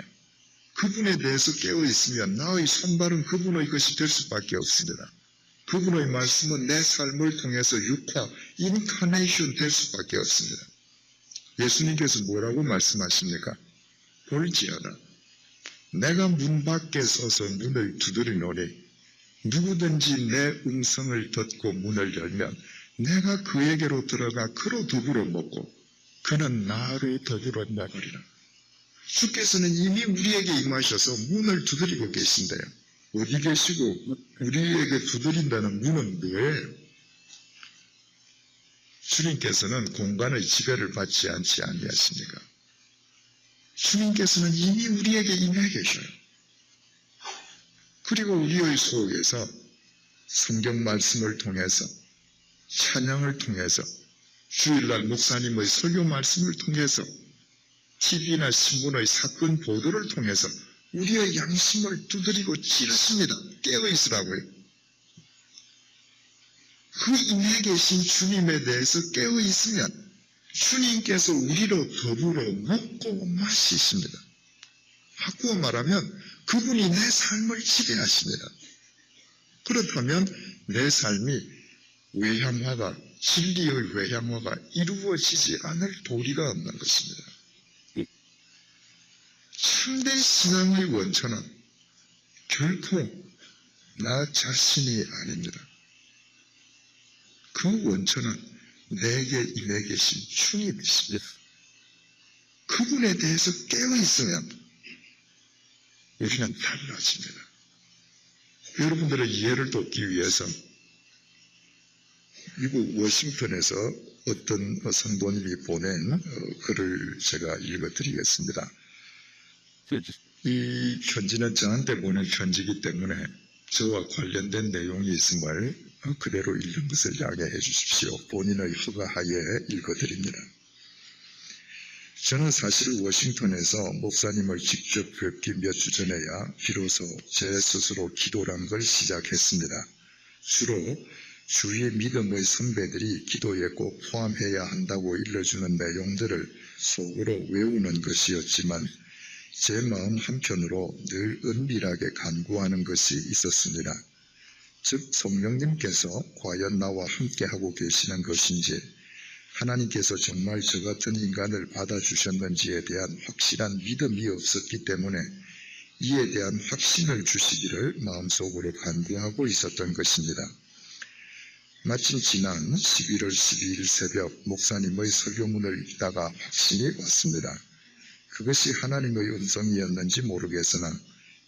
그분에 대해서 깨어있으면 나의 손발은 그분의 것이 될 수밖에 없습니다. 그분의 말씀은 내 삶을 통해서 육화, 인카네이션 될 수밖에 없습니다. 예수님께서 뭐라고 말씀하십니까? 볼지어다. 내가 문 밖에 서서 문을 두드리노니 누구든지 내 음성을 듣고 문을 열면 내가 그에게로 들어가 그로 더불어 먹고 그는 나를 더불어 먹으리라. 주께서는 이미 우리에게 임하셔서 문을 두드리고 계신데요. 어디 계시고 우리에게 두드린다는 문은 뭐예요? 주님께서는 공간의 지배를 받지 않지 아니하십니까? 주님께서는 이미 우리에게 임해 계셔요. 그리고 우리의 속에서 성경 말씀을 통해서, 찬양을 통해서, 주일날 목사님의 설교 말씀을 통해서, TV나 신문의 사건 보도를 통해서 우리의 양심을 두드리고 찌르십니다. 깨어있으라고요. 그 임해 계신 주님에 대해서 깨어있으면 주님께서 우리로 더불어 먹고 마시십니다. 바꾸어 말하면 그분이 내 삶을 지배하십니다. 그렇다면 내 삶이 외향화가, 진리의 외향화가 이루어지지 않을 도리가 없는 것입니다. 참된 신앙의 원천은 결코 나 자신이 아닙니다. 그 원천은 내게 임해 계신 주님이십니다. 그분에 대해서 깨어있으면 우리는 달라집니다. 여러분들의 이해를 돕기 위해서 미국 워싱턴에서 어떤 성도님이 보낸 글을 제가 읽어드리겠습니다. 이 편지는 저한테 보낸 편지이기 때문에 저와 관련된 내용이 있음을 그대로 읽은 것을 양해해 주십시오. 본인의 허가하에 읽어드립니다. 저는 사실 워싱턴에서 목사님을 직접 뵙기 몇 주 전에야 비로소 제 스스로 기도란 걸 시작했습니다. 주로 주위의 믿음의 선배들이 기도에 꼭 포함해야 한다고 일러주는 내용들을 속으로 외우는 것이었지만 제 마음 한편으로 늘 은밀하게 간구하는 것이 있었습니다. 즉 성령님께서 과연 나와 함께하고 계시는 것인지, 하나님께서 정말 저 같은 인간을 받아주셨는지에 대한 확실한 믿음이 없었기 때문에 이에 대한 확신을 주시기를 마음속으로 간구하고 있었던 것입니다. 마침 지난 11월 12일 새벽 목사님의 설교문을 읽다가 확신이 왔습니다. 그것이 하나님의 음성이었는지 모르겠으나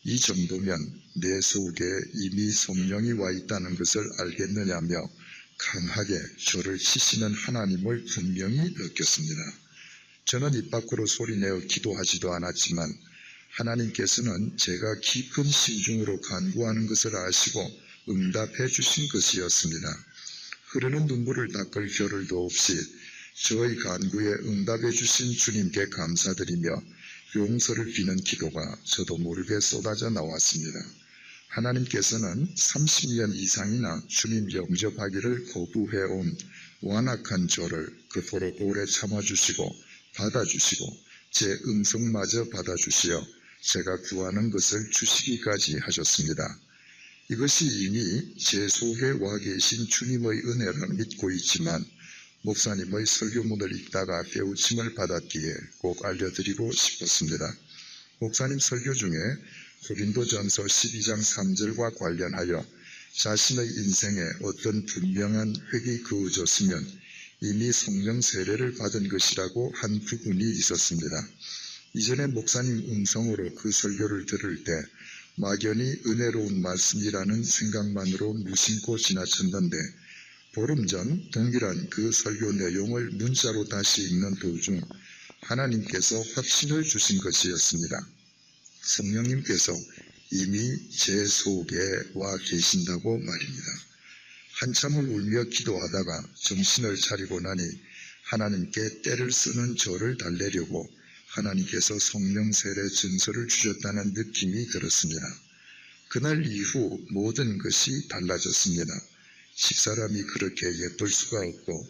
이 정도면 내 속에 이미 성령이 와 있다는 것을 알겠느냐며 강하게 저를 치시는 하나님을 분명히 느꼈습니다. 저는 입 밖으로 소리내어 기도하지도 않았지만 하나님께서는 제가 깊은 심중으로 간구하는 것을 아시고 응답해 주신 것이었습니다. 흐르는 눈물을 닦을 겨를도 없이 저의 간구에 응답해 주신 주님께 감사드리며 용서를 비는 기도가 저도 모르게 쏟아져 나왔습니다. 하나님께서는 30년 이상이나 주님 영접하기를 거부해온 완악한 저를 그토록 오래 참아주시고 받아주시고 제 음성마저 받아주시어 제가 구하는 것을 주시기까지 하셨습니다. 이것이 이미 제 속에 와 계신 주님의 은혜를 믿고 있지만 목사님의 설교문을 읽다가 깨우침을 받았기에 꼭 알려드리고 싶었습니다. 목사님 설교 중에 고린도전서 12장 3절과 관련하여 자신의 인생에 어떤 분명한 획이 그어졌으면 이미 성령 세례를 받은 것이라고 한 부분이 있었습니다. 이전에 목사님 음성으로 그 설교를 들을 때 막연히 은혜로운 말씀이라는 생각만으로 무심코 지나쳤는데 보름 전 동일한 그 설교 내용을 문자로 다시 읽는 도중 하나님께서 확신을 주신 것이었습니다. 성령님께서 이미 제 속에 와 계신다고 말입니다. 한참을 울며 기도하다가 정신을 차리고 나니 하나님께 때를 쓰는 저를 달래려고 하나님께서 성령 세례 증서를 주셨다는 느낌이 들었습니다. 그날 이후 모든 것이 달라졌습니다. 집사람이 그렇게 예쁠 수가 없고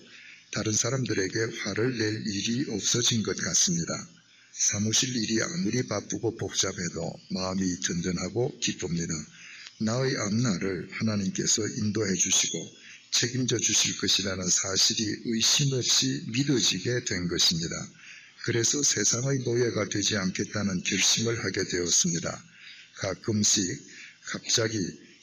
다른 사람들에게 화를 낼 일이 없어진 것 같습니다. 사무실 일이 아무리 바쁘고 복잡해도 마음이 든든하고 기쁩니다. 나의 앞날을 하나님께서 인도해 주시고 책임져 주실 것이라는 사실이 의심 없이 믿어지게 된 것입니다. 그래서 세상의 노예가 되지 않겠다는 결심을 하게 되었습니다. 가끔씩 갑자기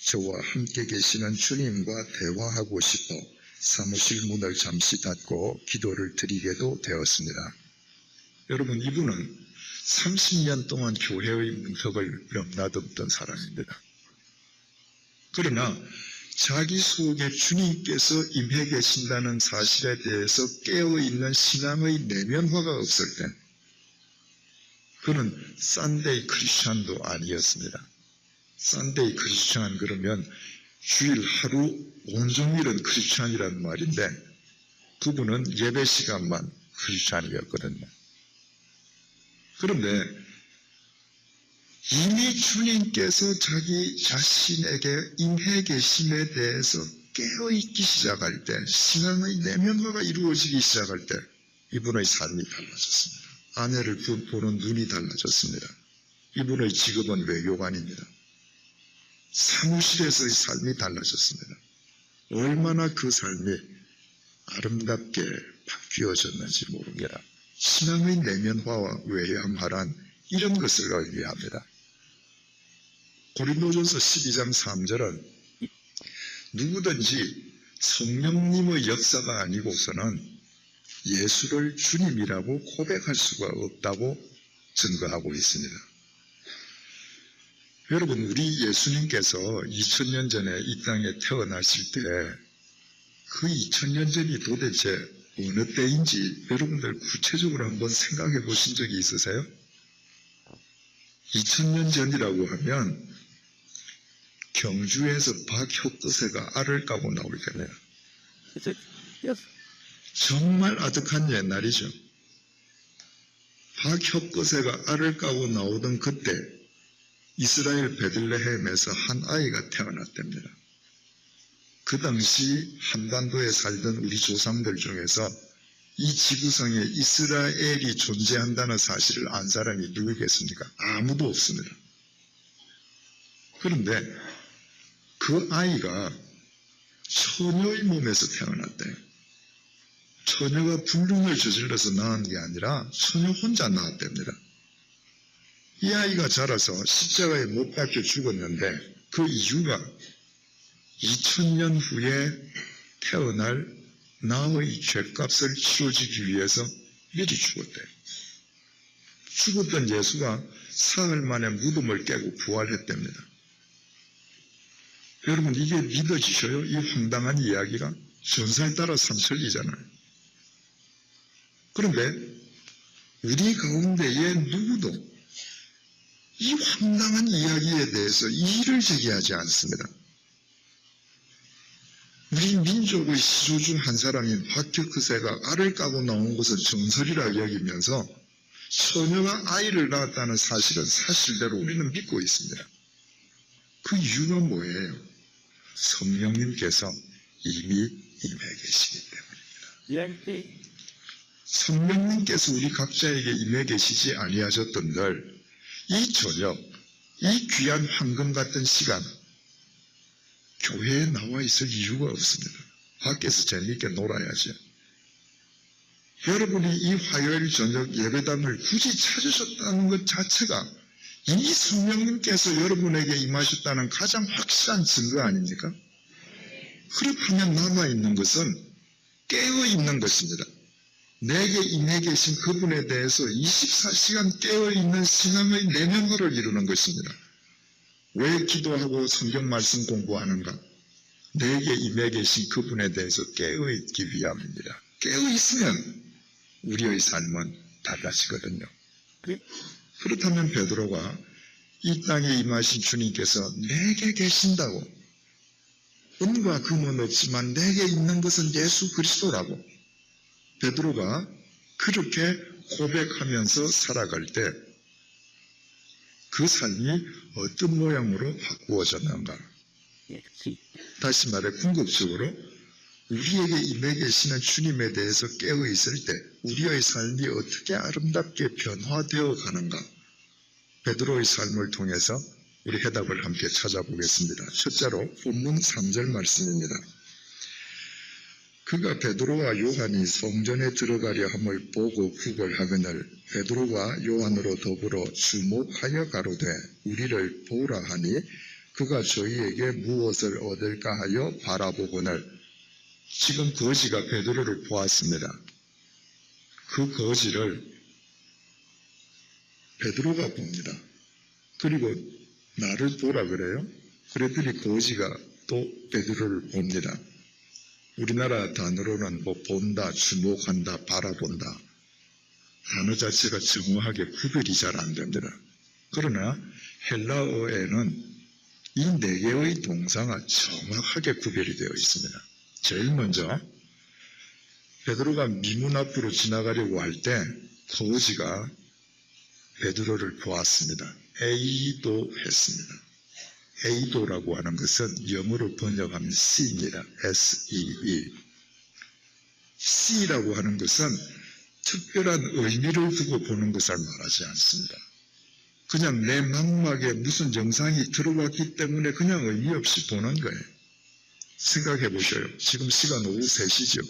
저와 함께 계시는 주님과 대화하고 싶어 사무실 문을 잠시 닫고 기도를 드리게도 되었습니다. 여러분, 이분은 30년 동안 교회의 문턱을 넘나들었던 사람입니다. 그러나 자기 속에 주님께서 임해 계신다는 사실에 대해서 깨어있는 신앙의 내면화가 없을 때 그는 썬데이 크리스찬도 아니었습니다. 썬데이 크리스찬 그러면 주일 하루 온종일은 크리스찬이란 말인데 그분은 예배 시간만 크리스찬이었거든요. 그런데 이미 주님께서 자기 자신에게 임해 계심에 대해서 깨어있기 시작할 때, 신앙의 내면화가 이루어지기 시작할 때 이분의 삶이 달라졌습니다. 아내를 보는 눈이 달라졌습니다. 이분의 직업은 외교관입니다. 사무실에서의 삶이 달라졌습니다. 얼마나 그 삶이 아름답게 바뀌어졌는지 모릅니다. 신앙의 내면화와 외양화란 이런 것을 의미합니다. 고린도전서 12장 3절은 누구든지 성령님의 역사가 아니고서는 예수를 주님이라고 고백할 수가 없다고 증거하고 있습니다. 여러분, 우리 예수님께서 2000년 전에 이 땅에 태어나실 때 그 2000년 전이 도대체 어느 때인지 여러분들 구체적으로 한번 생각해 보신 적이 있으세요? 2000년 전이라고 하면 경주에서 박효거세가 알을 까고 나올 때네요. 정말 아득한 옛날이죠. 박효거세가 알을 까고 나오던 그때 이스라엘 베들레헴에서 한 아이가 태어났답니다. 그 당시 한반도에 살던 우리 조상들 중에서 이 지구상에 이스라엘이 존재한다는 사실을 안 사람이 누구겠습니까? 아무도 없습니다. 그런데 그 아이가 처녀의 몸에서 태어났대요. 처녀가 불륜을 저질러서 낳은 게 아니라 처녀 혼자 낳았답니다. 이 아이가 자라서 십자가에 못 박혀 죽었는데 그 이유가 2000년 후에 태어날 나의 죄값을 치러주기 위해서 미리 죽었대요. 죽었던 예수가 사흘 만에 무덤을 깨고 부활했답니다. 여러분, 이게 믿어지셔요? 이 황당한 이야기가 전사에 따라 삼천리잖아요. 그런데 우리 가운데에 누구도 이 황당한 이야기에 대해서 이의를 제기하지 않습니다. 우리 민족의 시조 중 한 사람인 박효거세가 알을 까고 나온 것은 정설이라 여기면서 처녀가 아이를 낳았다는 사실은 사실대로 우리는 믿고 있습니다. 그 이유가 뭐예요? 성령님께서 이미 임해 계시기 때문입니다. 성령님께서 우리 각자에게 임해 계시지 아니하셨던들 이 저녁, 이 귀한 황금 같은 시간 교회에 나와 있을 이유가 없습니다. 밖에서 재미있게 놀아야죠. 여러분이 이 화요일 저녁 예배당을 굳이 찾으셨다는 것 자체가 이미 성령님께서 여러분에게 임하셨다는 가장 확실한 증거 아닙니까? 그렇다면 남아있는 것은 깨어있는 것입니다. 내게 임해 계신 그분에 대해서 24시간 깨어있는 신앙의 내면화를 이루는 것입니다. 왜 기도하고 성경 말씀 공부하는가? 내게 임해 계신 그분에 대해서 깨어있기 위함입니다. 깨어있으면 우리의 삶은 달라지거든요. 그렇다면 베드로가 이 땅에 임하신 주님께서 내게 계신다고, 은과 금은 없지만 내게 있는 것은 예수 그리스도라고 베드로가 그렇게 고백하면서 살아갈 때 그 삶이 어떤 모양으로 바꾸어졌는가? 다시 말해 궁극적으로 우리에게 임해 계시는 주님에 대해서 깨어 있을 때 우리의 삶이 어떻게 아름답게 변화되어 가는가? 베드로의 삶을 통해서 우리 해답을 함께 찾아보겠습니다. 첫째로 본문 3절 말씀입니다. 그가 베드로와 요한이 성전에 들어가려 함을 보고 구걸하거늘 베드로와 요한으로 더불어 주목하여 가로되 우리를 보라 하니 그가 저희에게 무엇을 얻을까 하여 바라보거늘. 지금 거지가 베드로를 보았습니다. 그 거지를 베드로가 봅니다. 그리고 나를 보라 그래요. 그랬더니 거지가 또 베드로를 봅니다. 우리나라 단어로는 뭐 본다, 주목한다, 바라본다. 단어 자체가 정확하게 구별이 잘 안 됩니다. 그러나 헬라어에는 이 네 개의 동사가 정확하게 구별이 되어 있습니다. 제일 먼저 베드로가 미문 앞으로 지나가려고 할 때 거지가 베드로를 보았습니다. 에이도했습니다. 에이도라고 하는 것은 영어로 번역하면 C입니다. S-E-E. C라고 하는 것은 특별한 의미를 두고 보는 것을 말하지 않습니다. 그냥 내 망막에 무슨 정상이 들어왔기 때문에 그냥 의미 없이 보는 거예요. 생각해 보셔요. 지금 시간 오후 3시죠.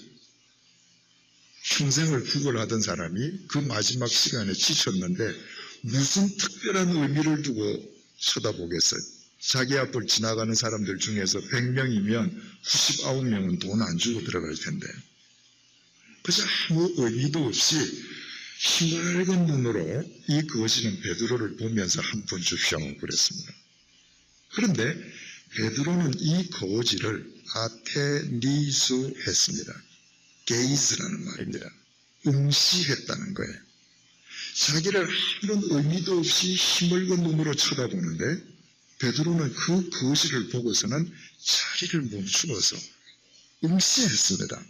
평생을 구걸하던 사람이 그 마지막 시간에 지쳤는데 무슨 특별한 의미를 두고 쳐다보겠어요. 자기 앞을 지나가는 사람들 중에서 100명이면 99명은 돈 안 주고 들어갈 텐데 그저 아무 의미도 없이 희맑은 눈으로 이 거지는 베드로를 보면서 한 번 줍쇼 그랬습니다. 그런데 베드로는 이 거지를 아테니수했습니다. 게이즈라는 말입니다. 응시했다는 거예요. 자기를 아무런 의미도 없이 희멀건 눈으로 쳐다보는데 베드로는 그 거지를 보고서는 자리를 멈추어서 응시했습니다.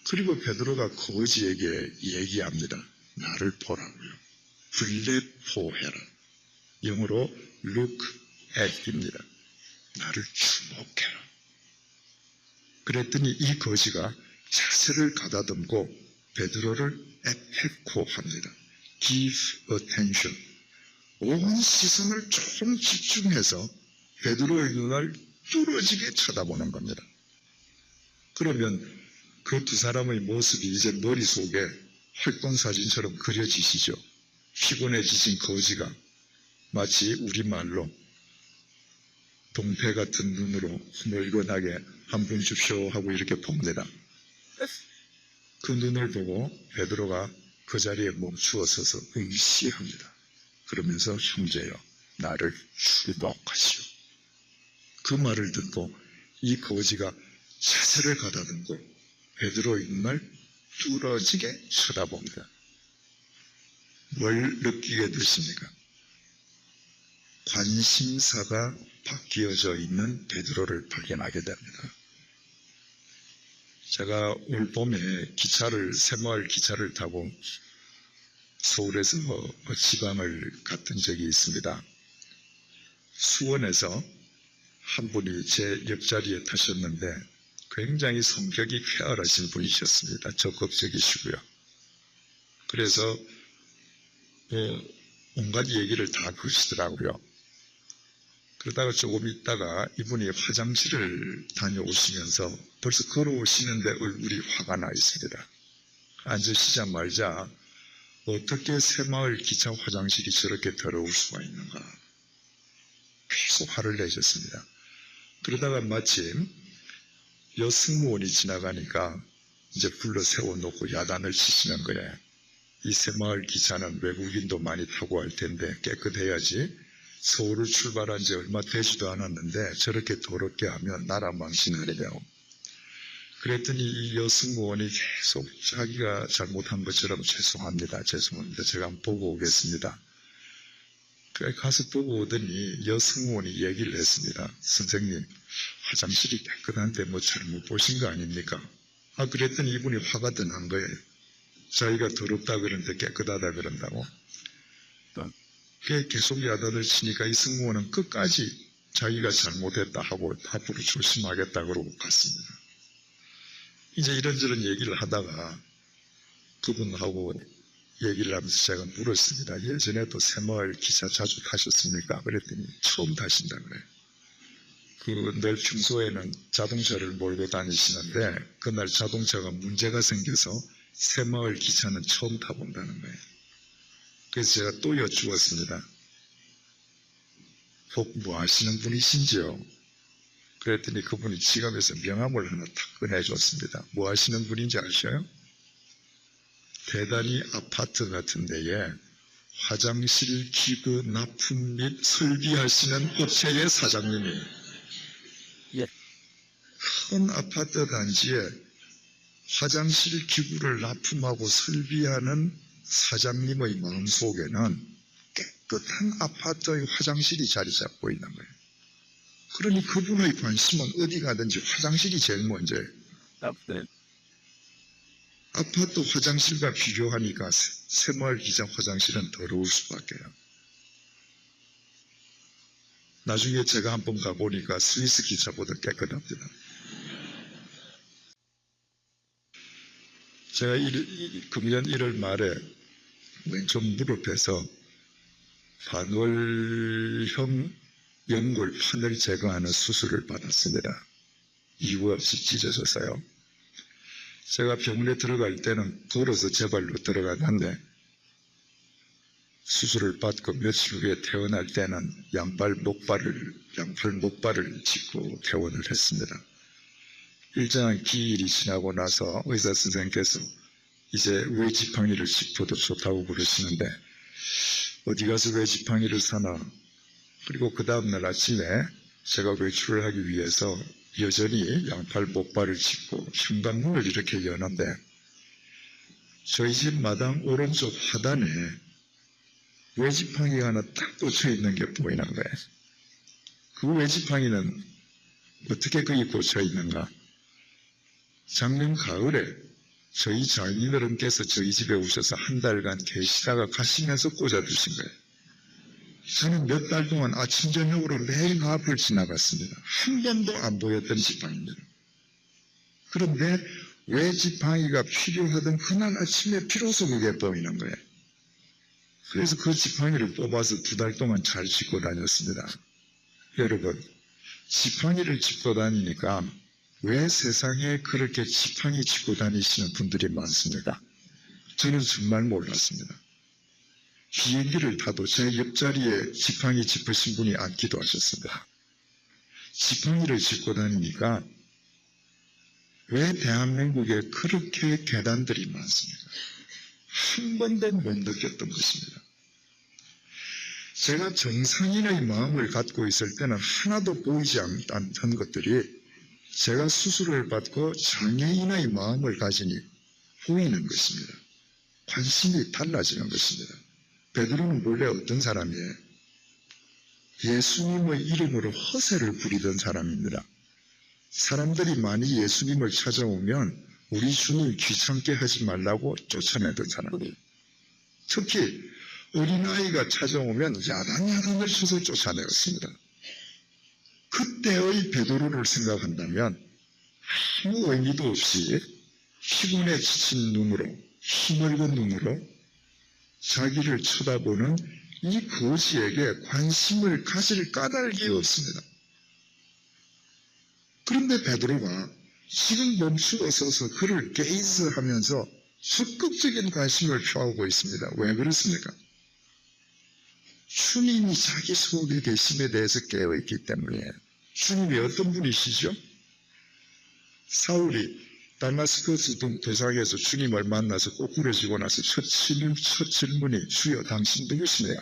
그리고 베드로가 거지에게 얘기합니다. 나를 보라고요. 블레포해라. 영어로 look at입니다. 나를 주목해라. 그랬더니 이 거지가 자세를 가다듬고 베드로를 에페코합니다. Give attention. 온 시선을 조금 집중해서 베드로의 눈을 뚫어지게 쳐다보는 겁니다. 그러면 그 두 사람의 모습이 이제 머릿속에 활동사진처럼 그려지시죠. 피곤해지신 거지가 마치 우리말로 동패 같은 눈으로 멀건하게 한 번 줍쇼 하고 이렇게 봅니다. 그 눈을 보고 베드로가 그 자리에 멈추어 서서 응시합니다. 그러면서 형제여 나를 주목하시오. 그 말을 듣고 이 거지가 자세를 가다듬고 베드로의 눈을 뚫어지게 쳐다봅니다. 뭘 느끼게 되십니까? 관심사가 바뀌어져 있는 베드로를 발견하게 됩니다. 제가 올 봄에 새마을 기차를 타고 서울에서 지방을 갔던 적이 있습니다. 수원에서 한 분이 제 옆자리에 타셨는데 굉장히 성격이 쾌활하신 분이셨습니다. 적극적이시고요. 그래서 온갖 얘기를 다 그러시더라고요. 그러다가 조금 있다가 이분이 화장실을 다녀오시면서 벌써 걸어오시는데 얼굴이 화가 나 있습니다. 앉으시자마자 어떻게 새마을 기차 화장실이 저렇게 더러울 수가 있는가. 계속 화를 내셨습니다. 그러다가 마침 여승무원이 지나가니까 이제 불러 세워놓고 야단을 치시는 거예요. 이 새마을 기차는 외국인도 많이 타고 할 텐데 깨끗해야지. 서울을 출발한 지 얼마 되지도 않았는데 저렇게 더럽게 하면 나라 망신하리라고. 그랬더니 이 여승무원이 계속 자기가 잘못한 것처럼 죄송합니다. 제가 한번 보고 오겠습니다. 가서 보고 오더니 여승무원이 얘기를 했습니다. 선생님, 화장실이 깨끗한데 뭐 잘못 보신 거 아닙니까? 그랬더니 이분이 화가 더 난 거예요. 자기가 더럽다 그러는데 깨끗하다 그런다고. 계속 야단을 치니까 이 승무원은 끝까지 자기가 잘못했다 하고 앞으로 조심하겠다 그러고 갔습니다. 이제 이런저런 얘기를 하다가 그분하고 얘기를 하면서 제가 물었습니다. 예전에도 새마을 기차 자주 타셨습니까? 그랬더니 처음 타신다 그래요. 늘 평소에는 자동차를 몰고 다니시는데 그날 자동차가 문제가 생겨서 새마을 기차는 처음 타본다는 거예요. 그래서 제가 또 여쭈었습니다. 혹 뭐 하시는 분이신지요? 그랬더니 그분이 지갑에서 명함을 하나 탁 꺼내줬습니다. 뭐 하시는 분인지 아셔요? 대단히 아파트 같은 데에 화장실 기구 납품 및 설비하시는 업체의 사장님이에요. 예. 큰 아파트 단지에 화장실 기구를 납품하고 설비하는 사장님의 마음속에는 깨끗한 아파트의 화장실이 자리 잡고 있는 거예요. 그러니 그분의 관심은 어디 가든지 화장실이 제일 먼저예요. 아파트 화장실과 비교하니까 새마을 기차 화장실은 더러울 수밖에요. 나중에 제가 한번 가보니까 스위스 기차보다 깨끗합니다. 제가 금년 1월 말에 왼쪽 무릎에서 반월형 연골 판을 제거하는 수술을 받았습니다. 이유 없이 찢어졌어요. 제가 병원에 들어갈 때는 걸어서 제 발로 들어갔는데 수술을 받고 며칠 후에 퇴원할 때는 양팔 목발을 짚고 퇴원을 했습니다. 일정한 기일이 지나고 나서 의사 선생님께서 이제 외지팡이를 짚어도 좋다고 그러시는데 어디 가서 외지팡이를 사나. 그리고 그 다음날 아침에 제가 외출을 하기 위해서 여전히 양팔 목발을 짚고 현관문을 이렇게 여는데 저희 집 마당 오른쪽 하단에 외지팡이가 하나 딱 꽂혀 있는 게 보이는 거예요. 그 외지팡이는 어떻게 거기 꽂혀 있는가? 작년 가을에 저희 장인어른께서 저희 집에 오셔서 한 달간 계시다가 가시면서 꽂아두신 거예요. 저는 몇 달 동안 아침 저녁으로 매일 그 앞을 지나갔습니다. 한 번도 안 보였던 지팡이입니다. 그런데 왜 지팡이가 필요하던 그날 아침에 비로소 그게 보이는 거예요. 그래서 그 지팡이를 뽑아서 2달 동안 잘 짚고 다녔습니다. 여러분, 지팡이를 짚고 다니니까 왜 세상에 그렇게 지팡이 짚고 다니시는 분들이 많습니까? 저는 정말 몰랐습니다. 비행기를 타도 제 옆자리에 지팡이 짚으신 분이 앉기도 하셨습니다. 지팡이를 짚고 다니니까 왜 대한민국에 그렇게 계단들이 많습니까? 한 번도 못 느꼈던 것입니다. 제가 정상인의 마음을 갖고 있을 때는 하나도 보이지 않던 것들이 제가 수술을 받고 장애인의 마음을 가지니 보이는 것입니다. 관심이 달라지는 것입니다. 베드로는 원래 어떤 사람이에요? 예수님의 이름으로 허세를 부리던 사람입니다. 사람들이 많이 예수님을 찾아오면 우리 주님 귀찮게 하지 말라고 쫓아내던 사람이에요. 특히 어린아이가 찾아오면 야단야단을 쳐서 쫓아내었습니다. 그때의 베드로를 생각한다면 아무 의미도 없이 피곤에 지친 눈으로, 힘없는 눈으로 자기를 쳐다보는 이 거지에게 관심을 가질 까닭이 없습니다. 그런데 베드로가 지금 멈추어 서서 그를 게이즈하면서 적극적인 관심을 표하고 있습니다. 왜 그렇습니까? 주님이 자기 속에 계심에 대해서 깨어있기 때문에. 주님이 어떤 분이시죠? 사울이 다마스커스 도상에서 주님을 만나서 꼬꾸려지고 나서 첫 질문이 주여 당신 누구시냐?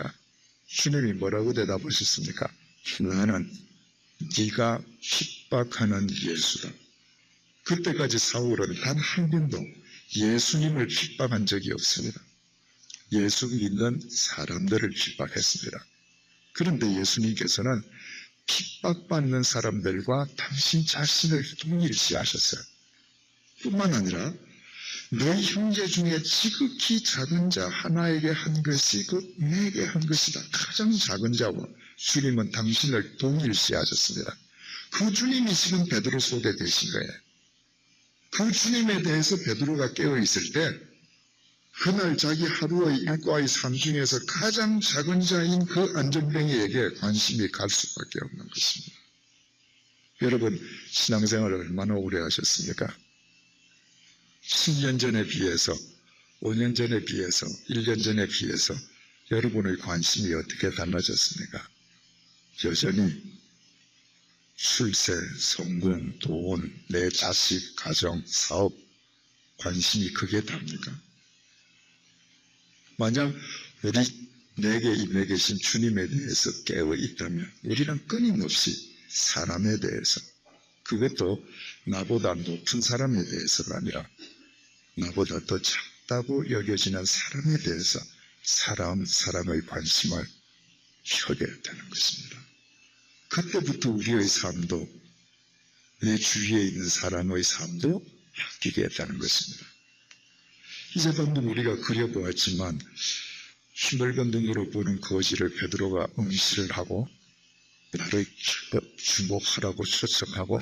주님이 뭐라고 대답하셨습니까? 나는 네가 핍박하는 예수다. 그때까지 사울은 단 한 번도 예수님을 핍박한 적이 없습니다. 예수 믿는 사람들을 핍박했습니다. 그런데 예수님께서는 핍박받는 사람들과 당신 자신을 동일시하셨어요. 뿐만 아니라 너희 형제 중에 지극히 작은 자 하나에게 한 것이 곧 내게 한 것이다. 가장 작은 자와 주님은 당신을 동일시하셨습니다. 그 주님이 지금 베드로 속에 계신 거예요. 그 주님에 대해서 베드로가 깨어있을 때 그날 자기 하루의 일과의 삶 중에서 가장 작은 자인 그 안전뱅이에게 관심이 갈 수밖에 없는 것입니다. 여러분, 신앙생활을 얼마나 오래 하셨습니까? 10년 전에 비해서, 5년 전에 비해서, 1년 전에 비해서 여러분의 관심이 어떻게 달라졌습니까? 여전히 출세, 성공, 돈, 내 자식, 가정, 사업 관심이 크게 답니까? 만약 내게 임해 계신 주님에 대해서 깨어 있다면 우리는 끊임없이 사람에 대해서, 그것도 나보다 높은 사람에 대해서가 아니라 나보다 더 작다고 여겨지는 사람에 대해서 사람의 관심을 펴게 되는 것입니다. 그때부터 우리의 삶도, 내 주위에 있는 사람의 삶도 바뀌게 되는 것입니다. 이제 방금 우리가 그려보았지만 힘넓은 눈으로 보는 거지를 베드로가 응시를 하고 나를 주목하라고 초청하고,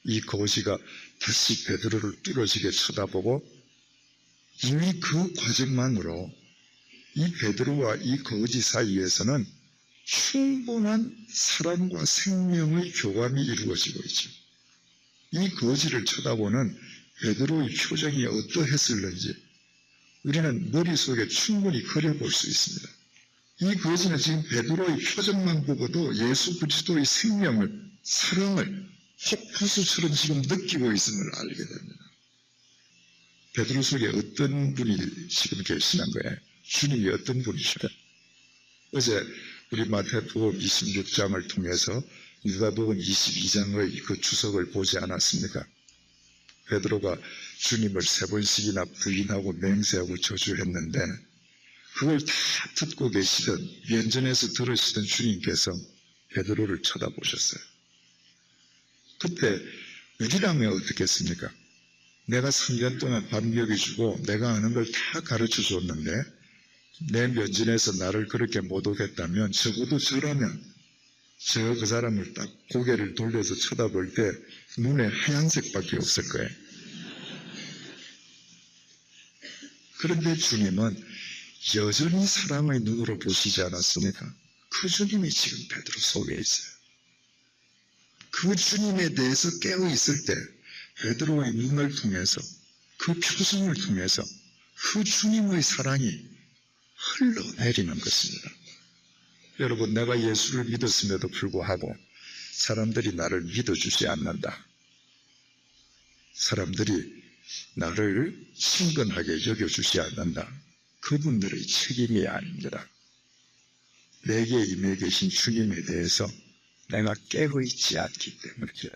이 거지가 다시 베드로를 뚫어지게 쳐다보고, 이미 그 과정만으로 이 베드로와 이 거지 사이에서는 충분한 사랑과 생명의 교감이 이루어지고 있죠. 이 거지를 쳐다보는 베드로의 표정이 어떠했을는지 우리는 머릿속에 충분히 그려볼 수 있습니다. 이 거지는 지금 베드로의 표정만 보고도 예수 그리스도의 생명을, 사랑을 폭포수처럼 지금 느끼고 있음을 알게 됩니다. 베드로 속에 어떤 분이 지금 계시는 거예요? 주님이 어떤 분이시죠? 어제 우리 마태복음 26장을 통해서 누가복음 22장의 그 주석을 보지 않았습니까? 베드로가 주님을 3번씩이나 부인하고 맹세하고 저주했는데 그걸 다 듣고 계시던, 면전에서 들으시던 주님께서 베드로를 쳐다보셨어요. 그때 우리라면 어떻겠습니까? 내가 3년 동안 밥 먹여주고 내가 아는 걸 다 가르쳐 줬는데 내 면전에서 나를 그렇게 모독했다면, 적어도 저라면 그 사람을 딱 고개를 돌려서 쳐다볼 때 눈에 하얀색밖에 없을 거예요. 그런데 주님은 여전히 사랑의 눈으로 보시지 않았습니까? 그 주님이 지금 베드로 속에 있어요. 그 주님에 대해서 깨어 있을 때 베드로의 눈을 통해서, 그 표정을 통해서 그 주님의 사랑이 흘러내리는 것입니다. 여러분, 내가 예수를 믿었음에도 불구하고 사람들이 나를 믿어주지 않는다. 사람들이 나를 친근하게 여겨주지 않는다. 그분들의 책임이 아닙니다. 내게 임해 계신 주님에 대해서 내가 깨어 있지 않기 때문이죠.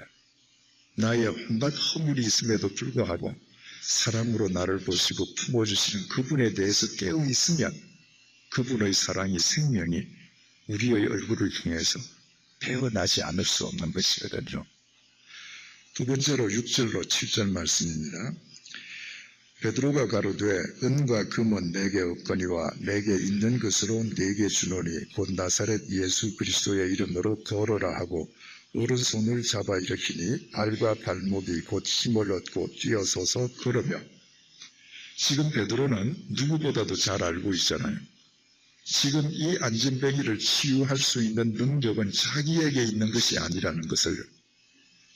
나의 온갖 허물이 있음에도 불구하고 사랑으로 나를 보시고 품어주시는 그분에 대해서 깨어 있으면 그분의 사랑이, 생명이 우리의 얼굴을 통해서 배어나지 않을 수 없는 것이거든요. 두 번째로 6절로 7절 말씀입니다. 베드로가 가로되 은과 금은 내게 없거니와 내게 있는 것으로 내게 주노니 곧 나사렛 예수 그리스도의 이름으로 걸어라 하고 오른손을 잡아 일으키니 발과 발목이 곧 힘을 얻고 뛰어서서 걸으며. 지금 베드로는 누구보다도 잘 알고 있잖아요. 지금 이 안전뱅이를 치유할 수 있는 능력은 자기에게 있는 것이 아니라는 것을,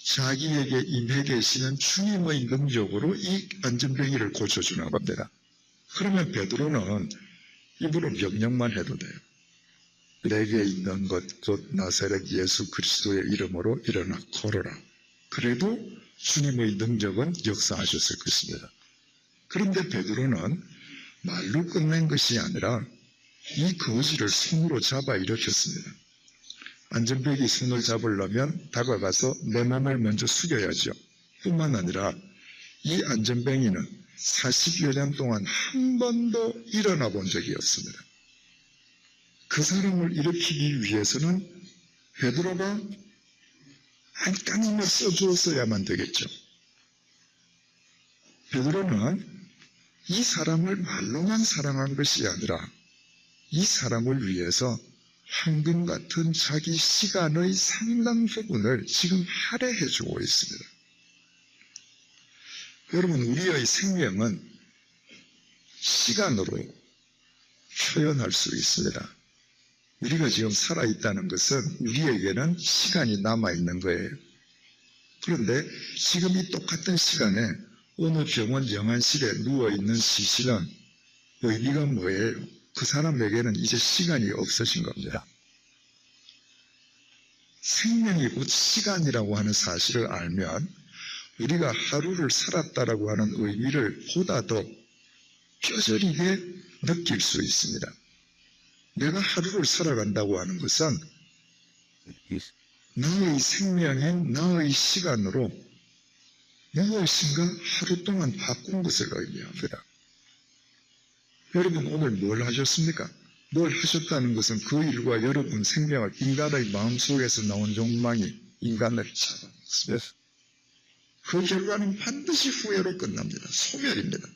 자기에게 임해 계시는 주님의 능력으로 이 안전뱅이를 고쳐주는 겁니다. 그러면 베드로는 입으로 명령만 해도 돼요. 내게 있는 것 곧 나사렛 예수 그리스도의 이름으로 일어나 걸어라. 그래도 주님의 능력은 역사하셨을 것입니다. 그런데 베드로는 말로 끝낸 것이 아니라 이 거지를 손으로 잡아 일으켰습니다. 안전뱅이 손을 잡으려면 다가가서 내 몸을 먼저 숙여야죠. 뿐만 아니라 이 안전뱅이는 40여 년 동안 한 번도 일어나 본 적이 없습니다. 그 사람을 일으키기 위해서는 베드로가 안간 힘을 써주었어야만 되겠죠. 베드로는 이 사람을 말로만 사랑한 것이 아니라 이 사람을 위해서 황금 같은 자기 시간의 상당 부분을 지금 할애해 주고 있습니다. 여러분, 우리의 생명은 시간으로 표현할 수 있습니다. 우리가 지금 살아있다는 것은 우리에게는 시간이 남아있는 거예요. 그런데 지금 이 똑같은 시간에 어느 병원 영안실에 누워있는 시신은 의미가 뭐예요? 그 사람에게는 이제 시간이 없어진 겁니다. 생명이 곧 시간이라고 하는 사실을 알면 우리가 하루를 살았다라고 하는 의미를 보다 더 뼈저리게 느낄 수 있습니다. 내가 하루를 살아간다고 하는 것은 Yes. 나의 생명인 나의 시간으로 무엇인가 하루 동안 바꾼 것을 의미합니다. 여러분, 오늘 뭘 하셨습니까? 뭘 하셨다는 것은 그 일과 여러분 생명을, 인간의 마음속에서 나온 욕망이 인간을 잡아먹습니다. Yes. 그 결과는 반드시 후회로 끝납니다. 소멸입니다.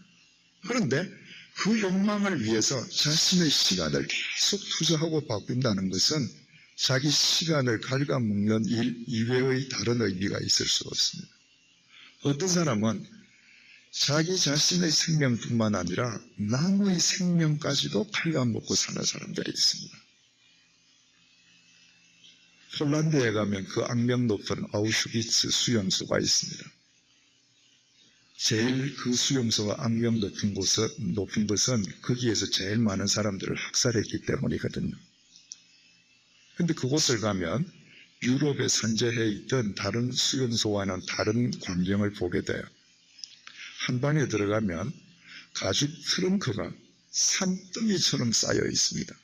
그런데 그 욕망을 위해서 자신의 시간을 계속 투자하고 바꾼다는 것은 자기 시간을 갉아먹는 일 이외의 다른 의미가 있을 수 없습니다. 어떤 사람은 자기 자신의 생명뿐만 아니라 남의 생명까지도 갉아먹고 사는 사람들이 있습니다. 폴란드에 가면 그 악명 높은 아우슈비츠 수용소가 있습니다. 제일 그 수용소가 악명 높은 것은 거기에서 제일 많은 사람들을 학살했기 때문이거든요. 근데 그곳을 가면 유럽에 산재해 있던 다른 수용소와는 다른 광경을 보게 돼요. 한 방에 들어가면 가죽 트렁크가 산더미처럼 쌓여 있습니다.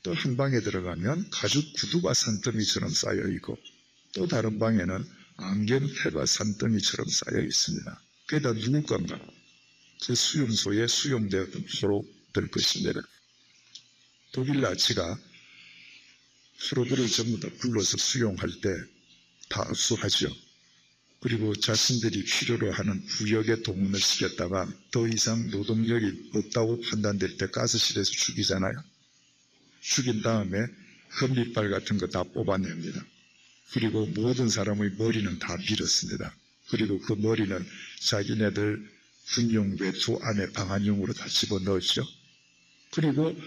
또 한 방에 들어가면 가죽 구두가 산더미처럼 쌓여 있고, 또 다른 방에는 안경테가 산더미처럼 쌓여 있습니다. 그게 다 누구 건가? 그 수용소에 수용되었던 프로들 것입니다. 독일 나치가 프로들을 전부 다 불러서 수용할 때 다 압수하죠. 그리고 자신들이 필요로 하는 부역에 동원을 시켰다가 더 이상 노동력이 없다고 판단될 때 가스실에서 죽이잖아요. 죽인 다음에 흡입발 같은 거 다 뽑아냅니다. 그리고 모든 사람의 머리는 다 밀었습니다. 그리고 그 머리는 자기네들 군용 외투 안에 방한용으로 다 집어넣었죠. 그리고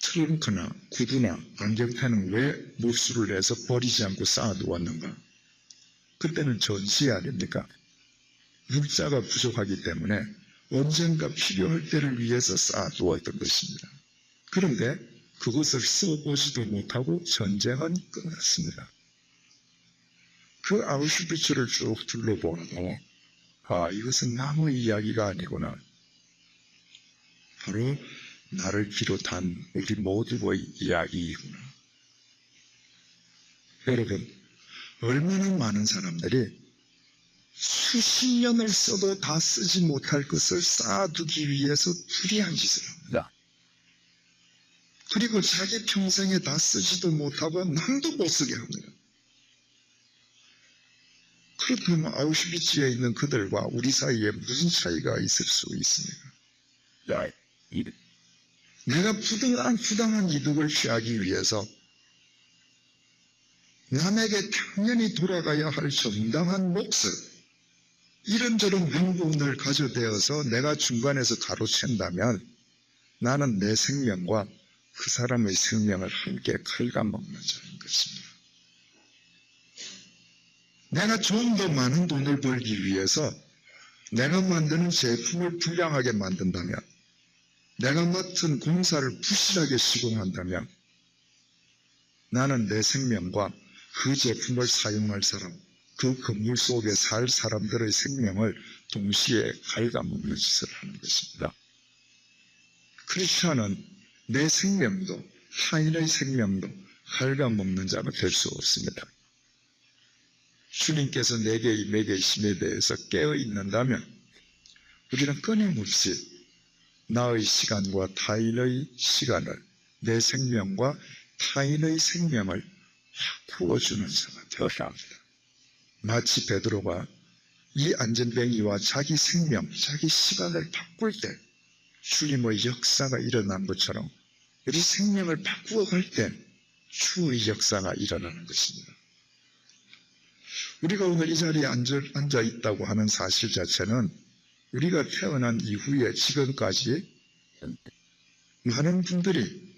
트렁크나 구두나 안경테는 왜 몰수를 해서 버리지 않고 쌓아두었는가? 그때는 전시 아닙니까? 물자가 부족하기 때문에 언젠가 필요할 때를 위해서 쌓아두었던 것입니다. 그런데 그것을 써보지도 못하고 전쟁은 끝났습니다. 그 아우슈비츠를 쭉 둘러보고, 이것은 남의 이야기가 아니구나. 바로 나를 비롯한 우리 모두의 이야기이구나. 여러분, 얼마나 많은 사람들이 수십 년을 써도 다 쓰지 못할 것을 쌓아두기 위해서 불의한 짓을 합니다. 그리고 자기 평생에 다 쓰지도 못하고 남도 못 쓰게 합니다. 그렇다면 아우슈비츠에 있는 그들과 우리 사이에 무슨 차이가 있을 수 있습니까? Right. Even. 내가 부당한 이득을 취하기 위해서 남에게 당연히 돌아가야 할 정당한 몫을 이런저런 명분을 가져대어서 내가 중간에서 가로챈다면 나는 내 생명과 그 사람의 생명을 함께 갉아먹는 자인 것입니다. 내가 좀 더 많은 돈을 벌기 위해서 내가 만드는 제품을 불량하게 만든다면, 내가 맡은 공사를 부실하게 시공한다면 나는 내 생명과 그 제품을 사용할 사람, 그 건물 속에 살 사람들의 생명을 동시에 갉아먹는 짓을 하는 것입니다. 크리스천은 내 생명도 타인의 생명도 갉아먹는 자가 될 수 없습니다. 주님께서 내게의 매개심에 대해서 깨어있는다면 우리는 끊임없이 나의 시간과 타인의 시간을, 내 생명과 타인의 생명을 바꾸어주는 자가 되어야 합니다. 마치 베드로가 이 안전뱅이와 자기 생명, 자기 시간을 바꿀 때 주님의 역사가 일어난 것처럼 우리 생명을 바꾸어 갈 때 주의 역사가 일어나는 것입니다. 우리가 오늘 이 자리에 앉아 있다고 하는 사실 자체는 우리가 태어난 이후에 지금까지 많은 분들이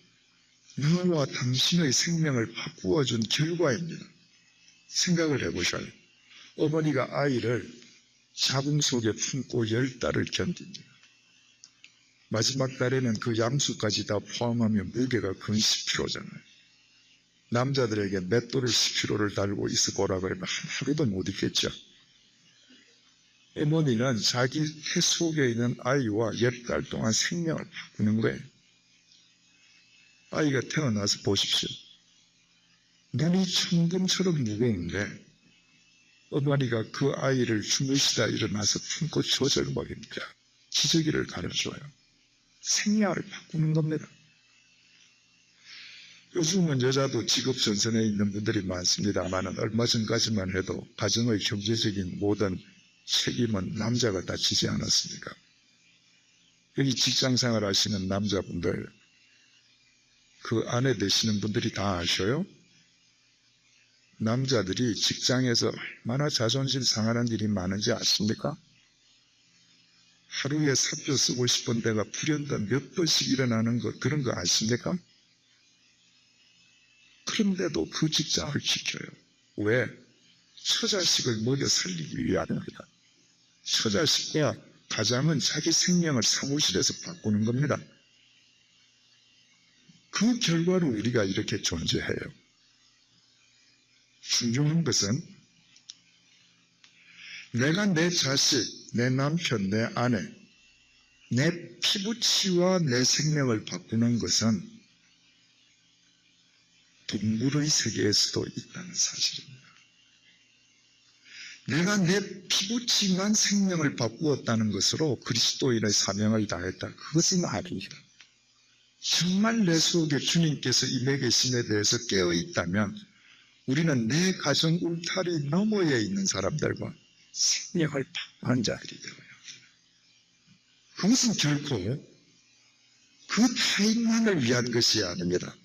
너와 당신의 생명을 바꾸어준 결과입니다. 생각을 해보셔요. 어머니가 아이를 자궁 속에 품고 10달을 견딥니다. 마지막 달에는 그 양수까지 다 포함하면 무게가 근 10kg잖아요. 남자들에게 맷돌을 10kg를 달고 있어 보라 그러면 하루도 못 있겠죠. 어머니는 자기 태 속에 있는 아이와 10달 동안 생명을 바꾸는 거예요. 아이가 태어나서 보십시오. 눈이 천금처럼 무거운데 어머니가 그 아이를 주무시다 일어나서 품고 조절먹입니다. 기저귀를 가려줘요. 생명을 바꾸는 겁니다. 요즘은 여자도 직업 전선에 있는 분들이 많습니다만 얼마 전까지만 해도 가정의 경제적인 모든 책임은 남자가 다 지지 않았습니까? 여기 직장생활 하시는 남자분들, 그 아내 되시는 분들이 다 아셔요? 남자들이 직장에서 얼마나 자존심 상하는 일이 많은지 아십니까? 하루에 사표 쓰고 싶은 데가 불현듯 몇 번씩 일어나는 거, 그런 거 아십니까? 그런데도 그 직장을 지켜요. 왜? 처자식을 먹여 살리기 위함입니다. 처자식과 가장은 자기 생명을 사무실에서 바꾸는 겁니다. 그 결과로 우리가 이렇게 존재해요. 중요한 것은 내가 내 자식, 내 남편, 내 아내, 내 피부치와 내 생명을 바꾸는 것은 동물의 세계에서도 있다는 사실입니다. 내가 내 피부치만 생명을 바꾸었다는 것으로 그리스도인의 사명을 다했다. 그것은 아닙니다. 정말 내 속에 주님께서 임해 계심에 대해서 깨어있다면 우리는 내 가정 울타리 너머에 있는 사람들과 생명을 바꾸는 자들이 되어야 합니다. 그것은 결코 그 타인만을 위한 것이 아닙니다.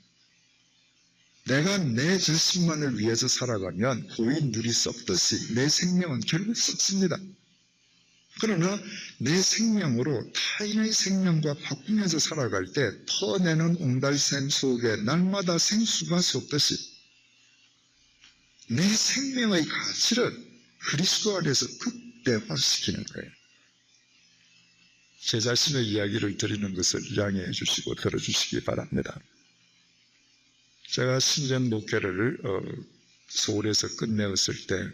내가 내 자신만을 위해서 살아가면 고인 누리 썩듯이 내 생명은 결국 썩습니다. 그러나 내 생명으로 타인의 생명과 바꾸면서 살아갈 때 터내는 옹달샘 속에 날마다 생수가 솟듯이 내 생명의 가치를 그리스도 안에서 극대화시키는 거예요. 제 자신의 이야기를 드리는 것을 양해해 주시고 들어주시기 바랍니다. 제가 신전 목회를 서울에서 끝내었을 때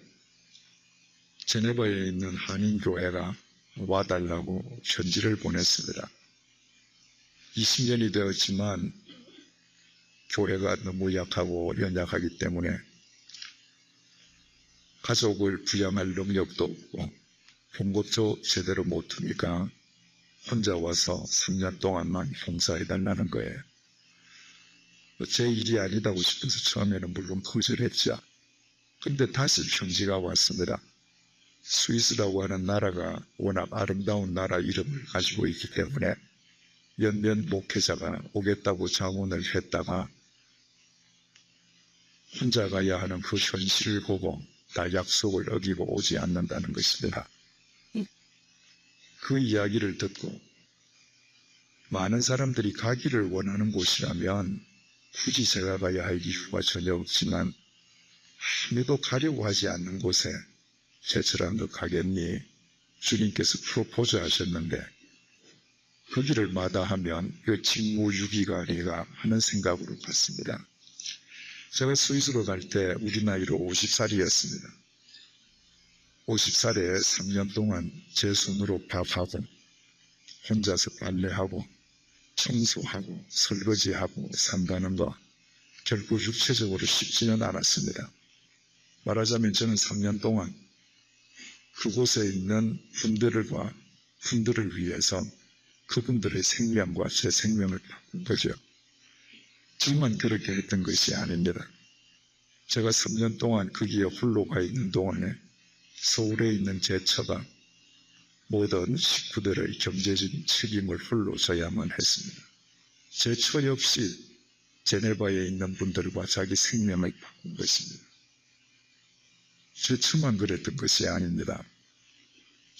제네바에 있는 한인교회가 와달라고 편지를 보냈습니다. 20년이 되었지만 교회가 너무 약하고 연약하기 때문에 가족을 부양할 능력도 없고 봉급도 제대로 못 두니까 혼자 와서 3년 동안만 봉사해달라는 거예요. 제 일이 아니다고 싶어서 처음에는 물론 거절했죠. 근데 다시 편지가 왔습니다. 스위스라고 하는 나라가 워낙 아름다운 나라 이름을 가지고 있기 때문에 몇몇 목회자가 오겠다고 자문을 했다가 혼자 가야 하는 그 현실을 보고 다 약속을 어기고 오지 않는다는 것입니다. 그 이야기를 듣고 많은 사람들이 가기를 원하는 곳이라면 굳이 제가 가야 할 이유가 전혀 없지만 아무도 가려고 하지 않는 곳에 제처럼 너 가겠니? 주님께서 프로포즈 하셨는데 거기를 마다하면 그 직무유기가 아니라 하는 생각으로 갔습니다. 제가 스위스로 갈 때 우리 나이로 50살이었습니다. 50살에 3년 동안 제 손으로 밥하고 혼자서 빨래하고 청소하고 설거지하고 산다는 거 결코 육체적으로 쉽지는 않았습니다. 말하자면 저는 3년 동안 그곳에 있는 분들을 위해서 그분들의 생명과 제 생명을 바꾼 거죠. 저만 그렇게 했던 것이 아닙니다. 제가 3년 동안 거기에 홀로 가 있는 동안에 서울에 있는 제 처가 모든 식구들의 경제적인 책임을 홀로 져야만 했습니다. 제 처 역시 제네바에 있는 분들과 자기 생명을 바꾼 것입니다. 제 처만 그랬던 것이 아닙니다.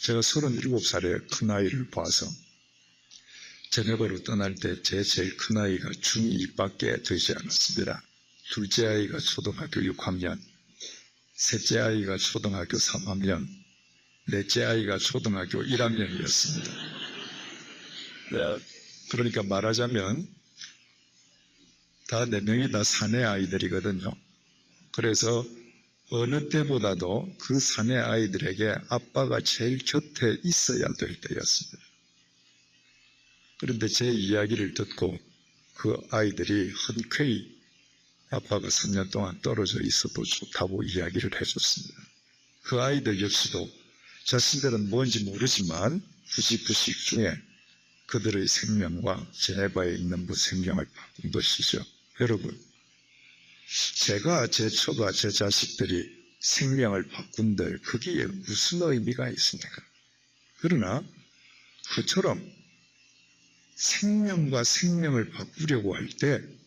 제가 37살에 큰아이를 봐서 제네바로 떠날 때 제 제일 큰아이가 중2밖에 되지 않았습니다. 둘째 아이가 초등학교 6학년, 셋째 아이가 초등학교 3학년, 넷째 아이가 초등학교 1학년이었습니다. 그러니까 말하자면 다 4명이 다 사내 아이들이거든요. 그래서 어느 때보다도 그 사내 아이들에게 아빠가 제일 곁에 있어야 될 때였습니다. 그런데 제 이야기를 듣고 그 아이들이 흔쾌히 아빠가 3년 동안 떨어져 있어도 좋다고 이야기를 해줬습니다. 그 아이들 역시도 자신들은 뭔지 모르지만 부식부식 중에 그들의 생명과 제네바에 있는 생명을 바꾼 것이죠. 여러분, 제가 제 처가 제 자식들이 생명을 바꾼들 그게 무슨 의미가 있습니까? 그러나 그처럼 생명과 생명을 바꾸려고 할 때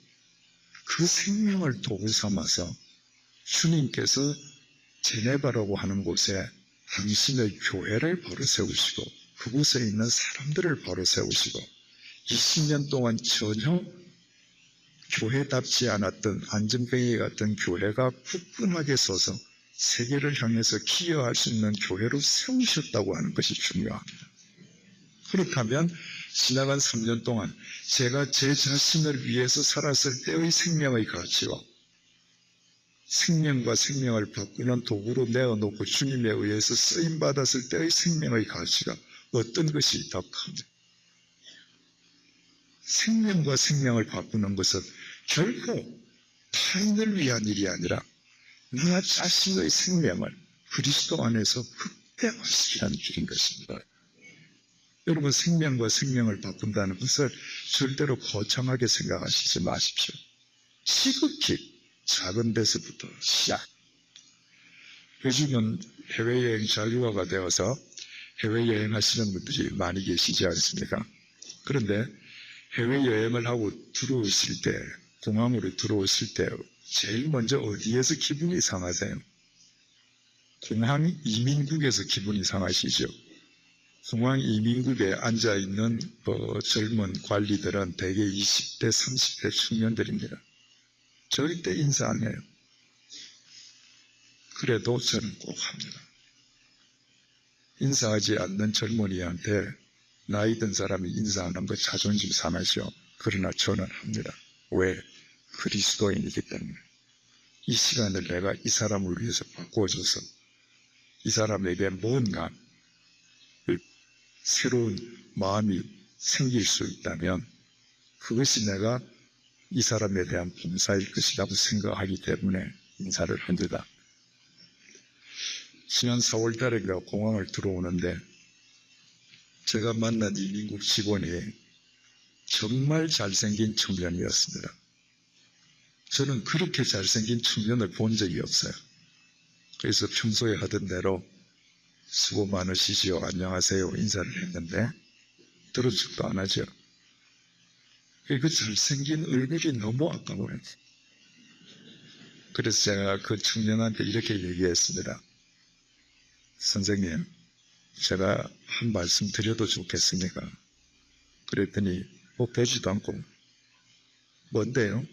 그 생명을 도구 삼아서 주님께서 제네바라고 하는 곳에 당신의 교회를 바로 세우시고 그곳에 있는 사람들을 바로 세우시고 20년 동안 전혀 교회답지 않았던 안전뱅이 같은 교회가 굳건하게 서서 세계를 향해서 기여할 수 있는 교회로 세우셨다고 하는 것이 중요합니다. 그렇다면 지나간 3년 동안 제가 제 자신을 위해서 살았을 때의 생명의 가치와 생명과 생명을 바꾸는 도구로 내어놓고 주님에 의해서 쓰임받았을 때의 생명의 가치가 어떤 것이 더 큽니까? 생명과 생명을 바꾸는 것은 결코 타인을 위한 일이 아니라 나 자신의 생명을 그리스도 안에서 극대화시키는 일인 것입니다. 여러분, 생명과 생명을 바꾼다는 것을 절대로 거창하게 생각하시지 마십시오. 지극히 작은 데서부터 시작. 요즘은 해외여행 자유화가 되어서 해외여행하시는 분들이 많이 계시지 않습니까? 그런데 해외여행을 하고 들어오실 때, 공항으로 들어오실 때 제일 먼저 어디에서 기분이 상하세요? 공항 이민국에서 기분이 상하시죠. 공항 이민국에 앉아있는 젊은 관리들은 대개 20대, 30대 청년들입니다. 절대 인사 안 해요. 그래도 저는 꼭 합니다. 인사하지 않는 젊은이한테 나이 든 사람이 인사하는 거 자존심 상하죠. 그러나 저는 합니다. 왜? 그리스도인이기 때문에. 이 시간을 내가 이 사람을 위해서 바꿔줘서 이 사람에게 뭔가 새로운 마음이 생길 수 있다면 그것이 내가 이 사람에 대한 봉사일 것이라고 생각하기 때문에 인사를 합니다. 지난 4월 달에 공항을 들어오는데 제가 만난 이민국 직원이 정말 잘생긴 청년이었습니다. 저는 그렇게 잘생긴 청년을 본 적이 없어요. 그래서 평소에 하던 대로 수고 많으시지요, 안녕하세요 인사를 했는데 들어주지도 안 하죠. 그 잘생긴 얼굴이 너무 아까워요. 그래서 제가 그 청년한테 이렇게 얘기했습니다. 선생님, 제가 한 말씀 드려도 좋겠습니까? 그랬더니 되지도 않고, 뭔데요?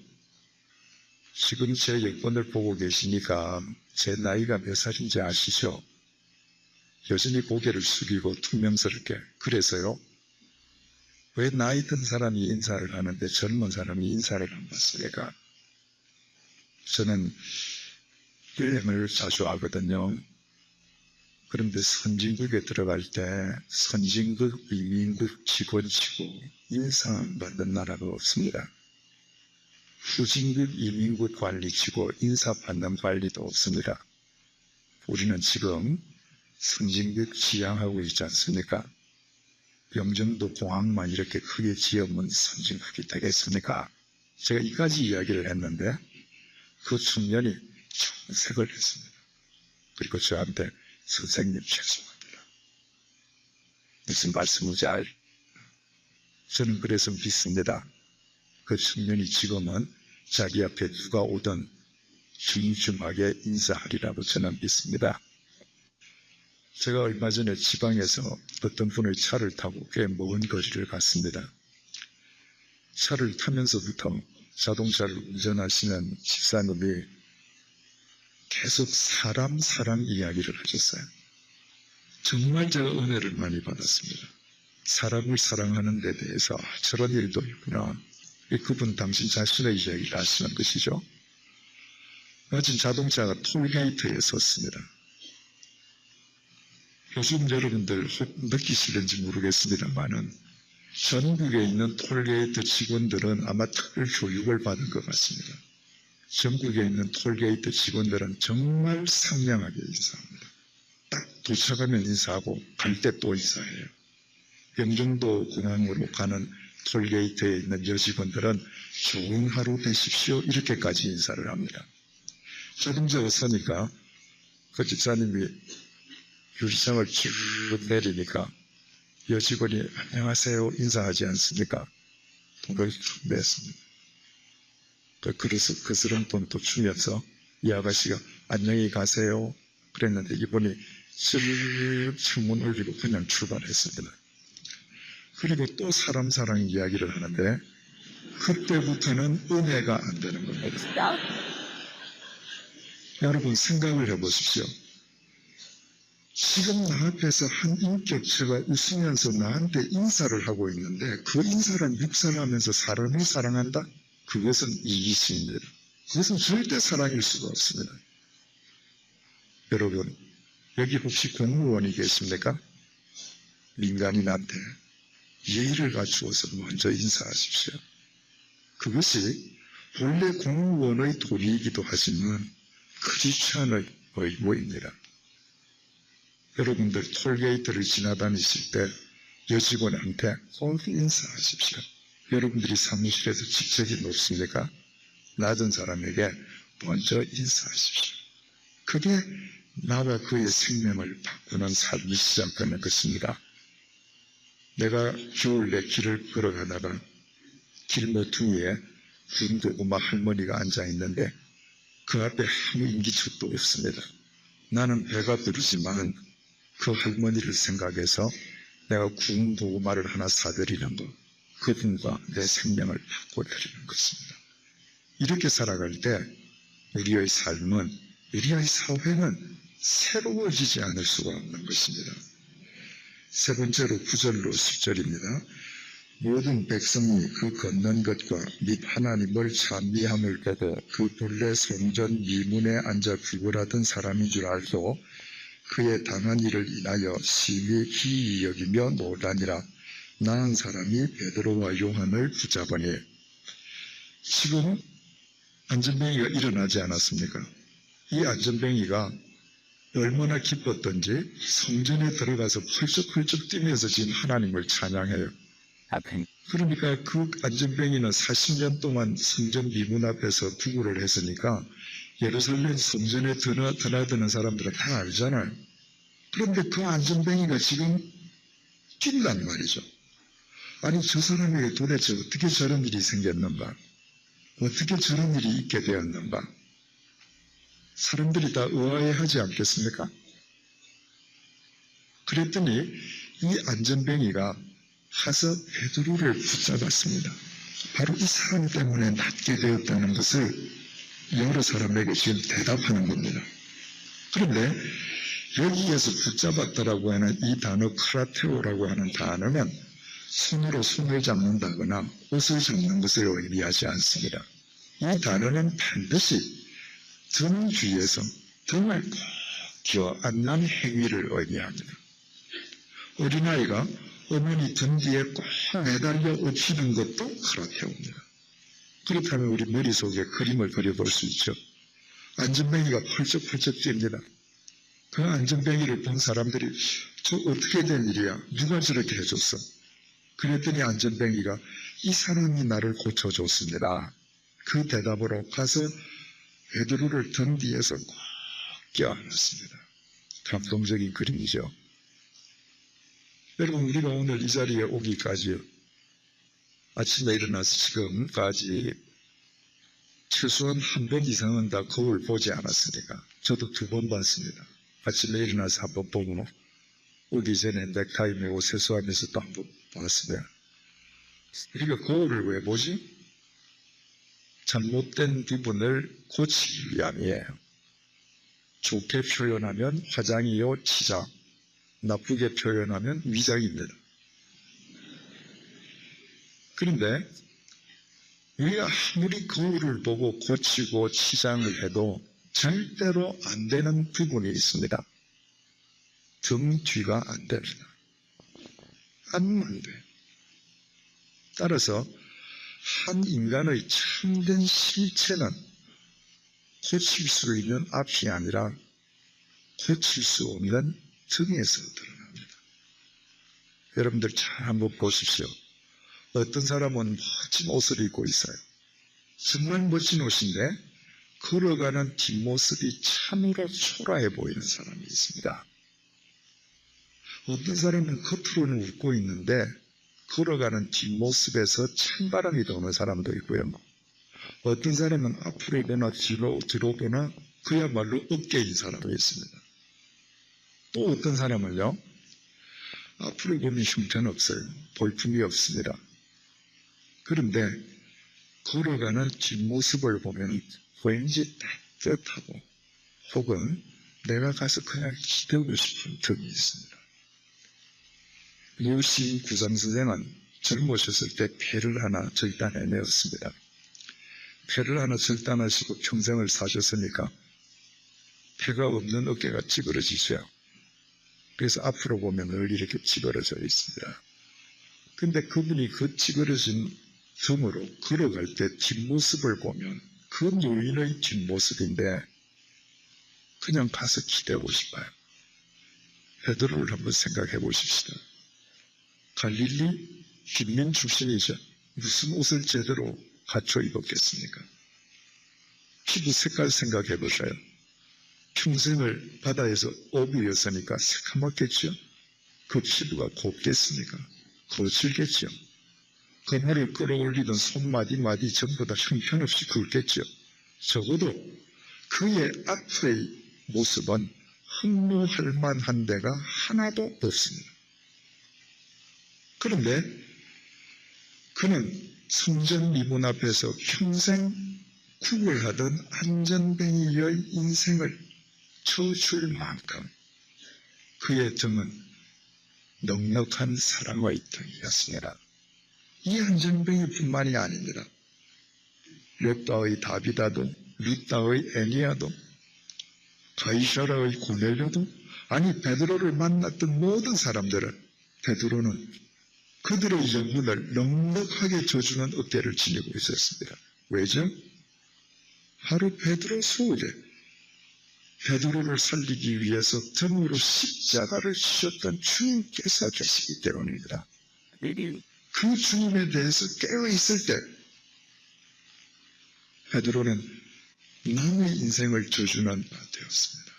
지금 제 여권을 보고 계시니까 제 나이가 몇 살인지 아시죠? 여전히 고개를 숙이고 퉁명스럽게. 그래서요? 왜 나이 든 사람이 인사를 하는데 젊은 사람이 인사를 안 받습니까? 저는 여행을 자주 하거든요. 그런데 선진국에 들어갈 때 선진국 이민국 직원치고 인사 안 받는 나라가 없습니다. 후진국 이민국 관리치고 인사 받는 관리도 없습니다. 우리는 지금 선진국 지향하고 있지 않습니까? 영종도 공항만 이렇게 크게 지으면 선진국이 되겠습니까? 제가 이까지 이야기를 했는데 그 청년이 정색을 했습니다. 그리고 저한테 선생님 죄송합니다. 무슨 말씀인지 저는 그래서 믿습니다. 그 청년이 지금은 자기 앞에 누가 오든 중중하게 인사하리라고 저는 믿습니다. 제가 얼마 전에 지방에서 어떤 분의 차를 타고 꽤 먼 거리를 갔습니다. 차를 타면서부터 자동차를 운전하시는 집사님이 계속 사람 이야기를 하셨어요. 정말 제가 은혜를 많이 받았습니다. 사람을 사랑하는 데 대해서 저런 일도 있구나. 그분 당신 자신의 이야기를 하시는 것이죠. 마침 자동차가 톨게이트에 섰습니다. 요즘 여러분들 느끼시는지 모르겠습니다만은 전국에 있는 톨게이트 직원들은 아마 특별 교육을 받은 것 같습니다. 전국에 있는 톨게이트 직원들은 정말 상냥하게 인사합니다. 딱 도착하면 인사하고 갈 때 또 인사해요. 영종도 공항으로 가는 톨게이트에 있는 여직원들은 좋은 하루 되십시오 이렇게까지 인사를 합니다. 자동차가 서니까 그 집사님이 유리창을 쭉 내리니까 여직원이 안녕하세요 인사하지 않습니까? 돈을 쭉 냈습니다. 그래서 그 쓰럼돈도 주면서 이 아가씨가 안녕히 가세요 그랬는데 이분이 쓱 창문 올리고 그냥 출발했습니다. 그리고 또 사람 사랑 이야기를 하는데 그때부터는 은혜가 안 되는 겁니다. 여러분 생각을 해보십시오. 지금 나 앞에서 한 인격체가 있으면서 나한테 인사를 하고 있는데 그 인사를 묵살하면서 사람을 사랑한다? 그것은 이기심입니다. 그것은 절대 사랑일 수가 없습니다. 여러분 여기 혹시 공무원이 계십니까? 민간인한테 예의를 갖추어서 먼저 인사하십시오. 그것이 본래 공무원의 도리이기도 하지만 크리스천의 의무입니다. 여러분들 톨게이트를 지나다니실 때 여직원한테 꼭 인사하십시오. 여러분들이 사무실에서 직책이 높습니까? 낮은 사람에게 먼저 인사하십시오. 그게 나와 그의 생명을 바꾸는 삶이 시작되는 것입니다. 내가 겨울에 길을 걸어가다가 길모퉁이에 군 고구마 할머니가 앉아있는데 그 앞에 아무 인기척도 없습니다. 나는 배가 부르지만 그 할머니를 생각해서 내가 구운 고구마를 하나 사드리는 것, 그분과 내 생명을 바꿔드리는 것입니다. 이렇게 살아갈 때 우리의 삶은, 우리의 사회는 새로워지지 않을 수가 없는 것입니다. 세 번째로 9절로 10절입니다. 모든 백성이 그 걷는 것과 및 하나님을 찬미함을 깨되 그 본래 성전 미문에 앉아 구걸하던 사람인 줄 알고 그의 당한 일을 인하여 심히 기이 여기며 놀라니라. 나은 사람이 베드로와 요한을 붙잡으니. 지금 안전뱅이가 일어나지 않았습니까? 이 안전뱅이가 얼마나 기뻤던지 성전에 들어가서 펄쩍펄쩍 뛰면서 지금 하나님을 찬양해요. 그러니까 그 안전뱅이는 40년 동안 성전 미문 앞에서 구걸을 했으니까 예루살렘 성전에 드나드는 사람들은 다 알잖아요. 그런데 그 안전뱅이가 지금 뛴단 말이죠. 아니 저 사람에게 도대체 어떻게 저런 일이 생겼는가? 어떻게 저런 일이 있게 되었는가? 사람들이 다 의아해하지 않겠습니까? 그랬더니 이 안전뱅이가 가서 베드로를 붙잡았습니다. 바로 이 사람 때문에 낫게 되었다는 것을 여러 사람에게 지금 대답하는 겁니다. 그런데 여기에서 붙잡았다라고 하는 이 단어 크라테오라고 하는 단어는 손으로 손을 잡는다거나 옷을 잡는 것을 의미하지 않습니다. 이 단어는 반드시 등 뒤에서 등을 꼭 껴안는 행위를 의미합니다. 어린아이가 어머니 등 뒤에 꼭 매달려 엎치는 것도 크라테오입니다. 그렇다면 우리 머릿속에 그림을 그려볼 수 있죠. 안전뱅이가 펄쩍펄쩍 뜁니다. 그 안전뱅이를 본 사람들이 저 어떻게 된 일이야? 누가 저렇게 해줬어? 그랬더니 안전뱅이가 이 사람이 나를 고쳐줬습니다. 그 대답으로 가서 베드로를 등 뒤에서 꼭 껴안았습니다. 감동적인 그림이죠. 여러분 우리가 오늘 이 자리에 오기까지 아침에 일어나서 지금까지 최소한 한 번 이상은 다 거울 보지 않았으니까 저도 2번 봤습니다. 아침에 일어나서 한 번 보고 오기 전에 넥타이 메고 세수하면서 또 한번 봤습니다. 우리가 거울을 왜 보지? 잘못된 부분을 고치기 위함이에요. 좋게 표현하면 화장이요 치장, 나쁘게 표현하면 위장입니다. 그런데 우리가 아무리 거울을 보고 고치고 치장을 해도 절대로 안 되는 부분이 있습니다. 등 뒤가 안 됩니다. 안 돼. 따라서 한 인간의 참된 실체는 고칠 수 있는 앞이 아니라 고칠 수 없는 등에서 드러납니다. 여러분들 잘 한번 보십시오. 어떤 사람은 멋진 옷을 입고 있어요. 정말 멋진 옷인데 걸어가는 뒷모습이 참으로 초라해 보이는 사람이 있습니다. 어떤 사람은 겉으로는 웃고 있는데 걸어가는 뒷모습에서 찬바람이 도는 사람도 있고요. 어떤 사람은 앞으로 거나 뒤로 들어오거나 그야말로 어깨인 사람도 있습니다. 또 어떤 사람은요, 앞으로 보면 형편없어요. 볼품이 없습니다. 그런데 걸어가는 뒷모습을 보면 왠지 따뜻하고 혹은 내가 가서 그냥 기대고 싶은 덕이 있습니다. 류시 구상선생은 젊으셨을 때 폐를 하나 절단해내었습니다. 폐를 하나 절단하시고 평생을 사셨으니까 폐가 없는 어깨가 찌그러지죠. 그래서 앞으로 보면 늘 이렇게 찌그러져 있습니다. 근데 그분이 그 찌그러진 등으로 걸어갈 때 뒷모습을 보면 그 노인의 뒷모습인데 그냥 가서 기대고 싶어요. 베드로를 한번 생각해 보십시다. 갈릴리 빈민 출신이죠. 무슨 옷을 제대로 갖춰 입었겠습니까? 피부 색깔 생각해 보세요. 평생을 바다에서 어부였으니까 새카맣겠죠? 그 피부가 곱겠습니까? 거칠겠죠? 그날을 끌어올리던 손마디 전부 다 형편없이 굵겠죠? 적어도 그의 앞의 모습은 흠모할 만한 데가 하나도 없습니다. 그런데 그는 성전 미문 앞에서 평생 구걸하던 안전뱅이의 인생을 쳐줄 만큼 그의 등은 넉넉한 사랑의 등이었습니다. 이 안전뱅이뿐만이 아닙니다. 렙다의 다비다도, 루다의 애니아도, 가이사라의 고넬료도, 아니 베드로를 만났던 모든 사람들은 베드로는 그들의 영혼을 넉넉하게 져주는 어깨를 지니고 있었습니다. 왜죠? 바로 베드로 소유에 베드로를 살리기 위해서 등으로 십자가를 지셨던 주님께서 계시기 때문입니다. 그 주님에 대해서 깨어있을 때 베드로는 남의 인생을 져주는 바 되었습니다.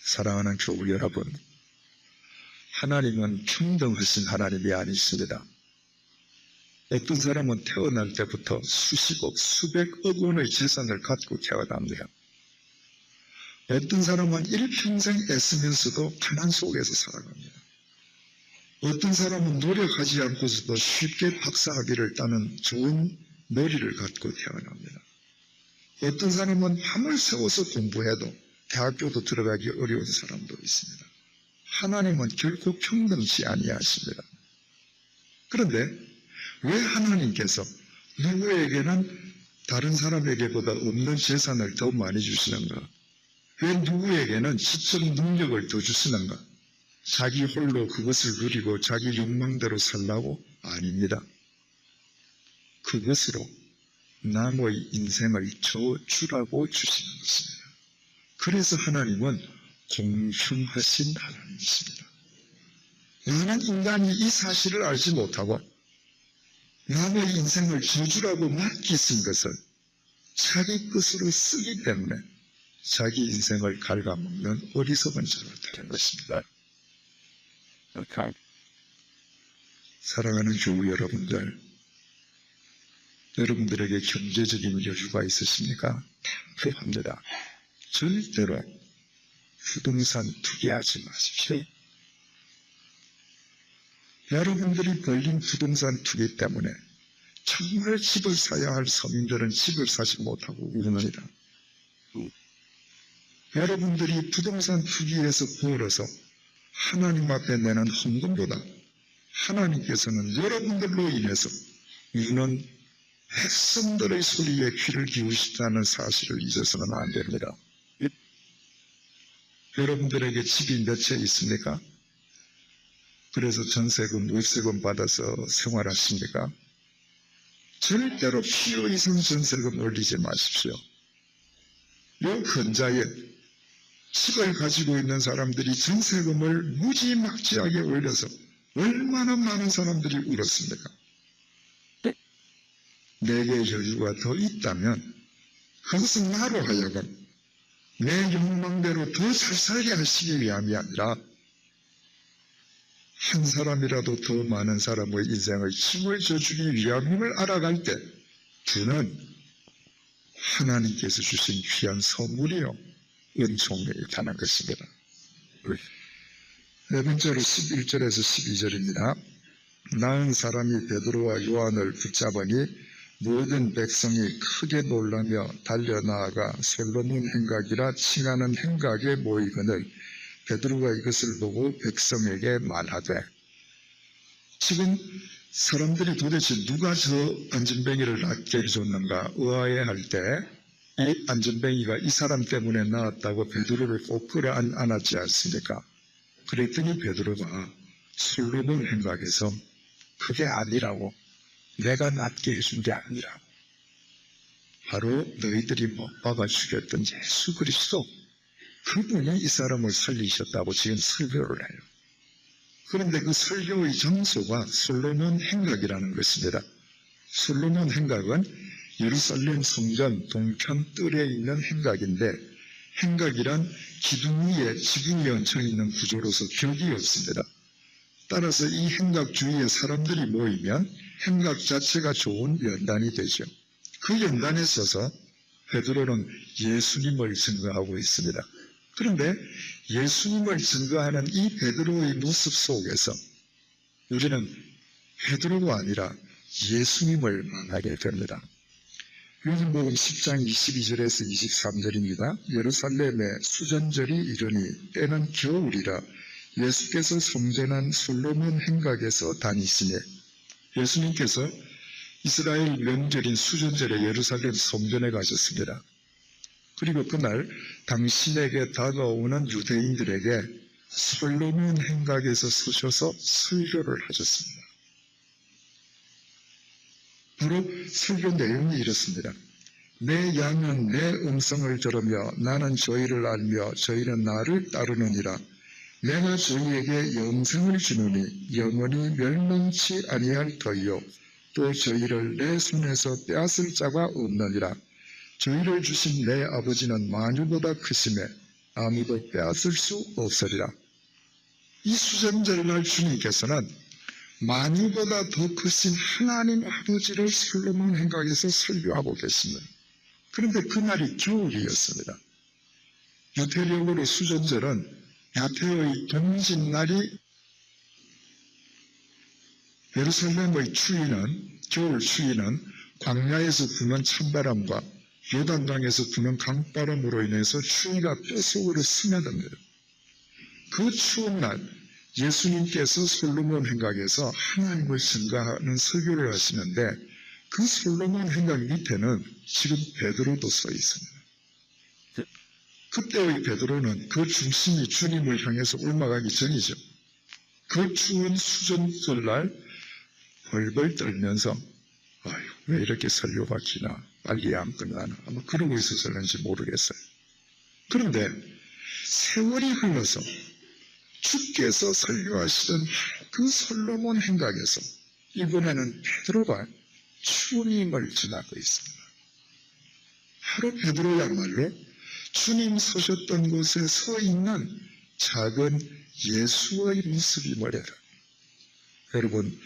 사랑하는 교우 여러분, 하나님은 평등하신 하나님이 아니십니다. 어떤 사람은 태어날 때부터 수십억, 수백억 원의 재산을 갖고 태어납니다. 어떤 사람은 일평생 애쓰면서도 가난 속에서 살아갑니다. 어떤 사람은 노력하지 않고서도 쉽게 박사학위를 따는 좋은 머리를 갖고 태어납니다. 어떤 사람은 밤을 새워서 공부해도 대학교도 들어가기 어려운 사람도 있습니다. 하나님은 결코 평등치 아니하십니다. 그런데 왜 하나님께서 누구에게는 다른 사람에게보다 없는 재산을 더 많이 주시는가? 왜 누구에게는 지적 능력을 더 주시는가? 자기 홀로 그것을 누리고 자기 욕망대로 살라고? 아닙니다. 그것으로 남의 인생을 저주라고 주시는 것입니다. 그래서 하나님은 공평하신 하나님이십니다. 많은 인간이 이 사실을 알지 못하고 남의 인생을 저주라고 맡기신 것을 자기 것으로 쓰기 때문에 자기 인생을 갉아먹는 어리석은 자가 되는 것입니다. 사랑하는 교우 여러분들, 여러분들에게 경제적인 여유가 있으십니까? 필요합니다. 절대로 부동산 투기하지 마십시오. 여러분들이 벌린 부동산 투기 때문에 정말 집을 사야 할 서민들은 집을 사지 못하고 있습니다. 여러분들이 부동산 투기에서 벌어서 하나님 앞에 내는 헌금보다 하나님께서는 여러분들로 인해서 우는 백성들의 소리에 귀를 기울이시다는 사실을 잊어서는 안 됩니다. 여러분들에게 집이 몇 채 있습니까? 그래서 전세금, 월세금 받아서 생활하십니까? 절대로 필요 이상 전세금 올리지 마십시오. 요 근자에 집을 가지고 있는 사람들이 전세금을 무지막지하게 올려서 얼마나 많은 사람들이 울었습니까? 내게 여유가 더 있다면 그것은 나로 하여금 내 욕망대로 더 잘 살게 하시기 위함이 아니라 한 사람이라도 더 많은 사람의 인생의 힘을 줘주기 위함임을 알아갈 때 그는 하나님께서 주신 귀한 선물이요 은총에 있다는 것입니다. 네 번째로 11절에서 12절입니다. 나은 사람이 베드로와 요한을 붙잡으니 모든 백성이 크게 놀라며 달려나아가 솔로몬 행각이라 칭하는 행각에 모이거늘 베드로가 이것을 보고 백성에게 말하되, 지금 사람들이 도대체 누가 저 안전뱅이를 낫게 해줬는가 의아해할 때 이 안전뱅이가 이 사람 때문에 나왔다고 베드로를 꼭 끌어안았지 않습니까? 그랬더니 베드로가 솔로몬 행각에서 그게 아니라고, 내가 낫게 해준 게 아니라 바로 너희들이 못 박아 죽였던 예수 그리스도 그분이 이 사람을 살리셨다고 지금 설교를 해요. 그런데 그 설교의 장소가 솔로몬 행각이라는 것입니다. 솔로몬 행각은 예루살렘 성전 동편 뜰에 있는 행각인데, 행각이란 기둥 위에 지붕이 얹혀 있는 구조로서 벽이 없습니다. 따라서 이 행각 주위에 사람들이 모이면 행각 자체가 좋은 연단이 되죠. 그 연단에 서서 베드로는 예수님을 증거하고 있습니다. 그런데 예수님을 증거하는 이 베드로의 모습 속에서 우리는 베드로가 아니라 예수님을 만나게 됩니다. 요한복음 10장 22절에서 23절입니다. 예루살렘에 수전절이 이르니 때는 겨울이라 예수께서 성전한 솔로몬 행각에서 다니시니, 예수님께서 이스라엘 명절인 수전절에 예루살렘 성전에 가셨습니다. 그리고 그날 당신에게 다가오는 유대인들에게 솔로몬 행각에서 서셔서 설교를 하셨습니다. 바로 설교 내용이 이렇습니다. 내 양은 내 음성을 들으며 나는 저희를 알며 저희는 나를 따르느니라. 내가 저희에게 영생을 주노니 영원히 멸망치 아니할 터이요 또 저희를 내 손에서 빼앗을 자가 없느니라. 저희를 주신 내 아버지는 만유보다 크심에 아무도 빼앗을 수 없으리라. 이 수전절날 주님께서는 만유보다 더 크신 하나님 아버지를 솔로몬 행각에서 설교하고 계십니다. 그런데 그날이 겨울이었습니다. 유태력으로 수전절은 야태의 동짓날이, 예루살렘의 추위는, 겨울 추위는 광야에서 부는 찬바람과 요단강에서 부는 강바람으로 인해서 추위가 뼛속으로 스며듭니다. 그 추운 날 예수님께서 솔로몬 행각에서 하나님을 증거하는 설교를 하시는데, 그 솔로몬 행각 밑에는 지금 베드로도 서 있습니다. 그때의 베드로는 그 중심이 주님을 향해서 올라가기 전이죠. 그 추운 수전절날 벌벌 떨면서 왜 이렇게 설교가 기나, 빨리 안 끝나나, 아마 그러고 있었을는지 모르겠어요. 그런데 세월이 흘러서 주께서 설교하시던 그 솔로몬 행각에서 이번에는 베드로가 주님을 지나고 있습니다. 바로 베드로야말로 주님 서셨던 곳에 서 있는 작은 예수의 모습임을 해라. 여러분,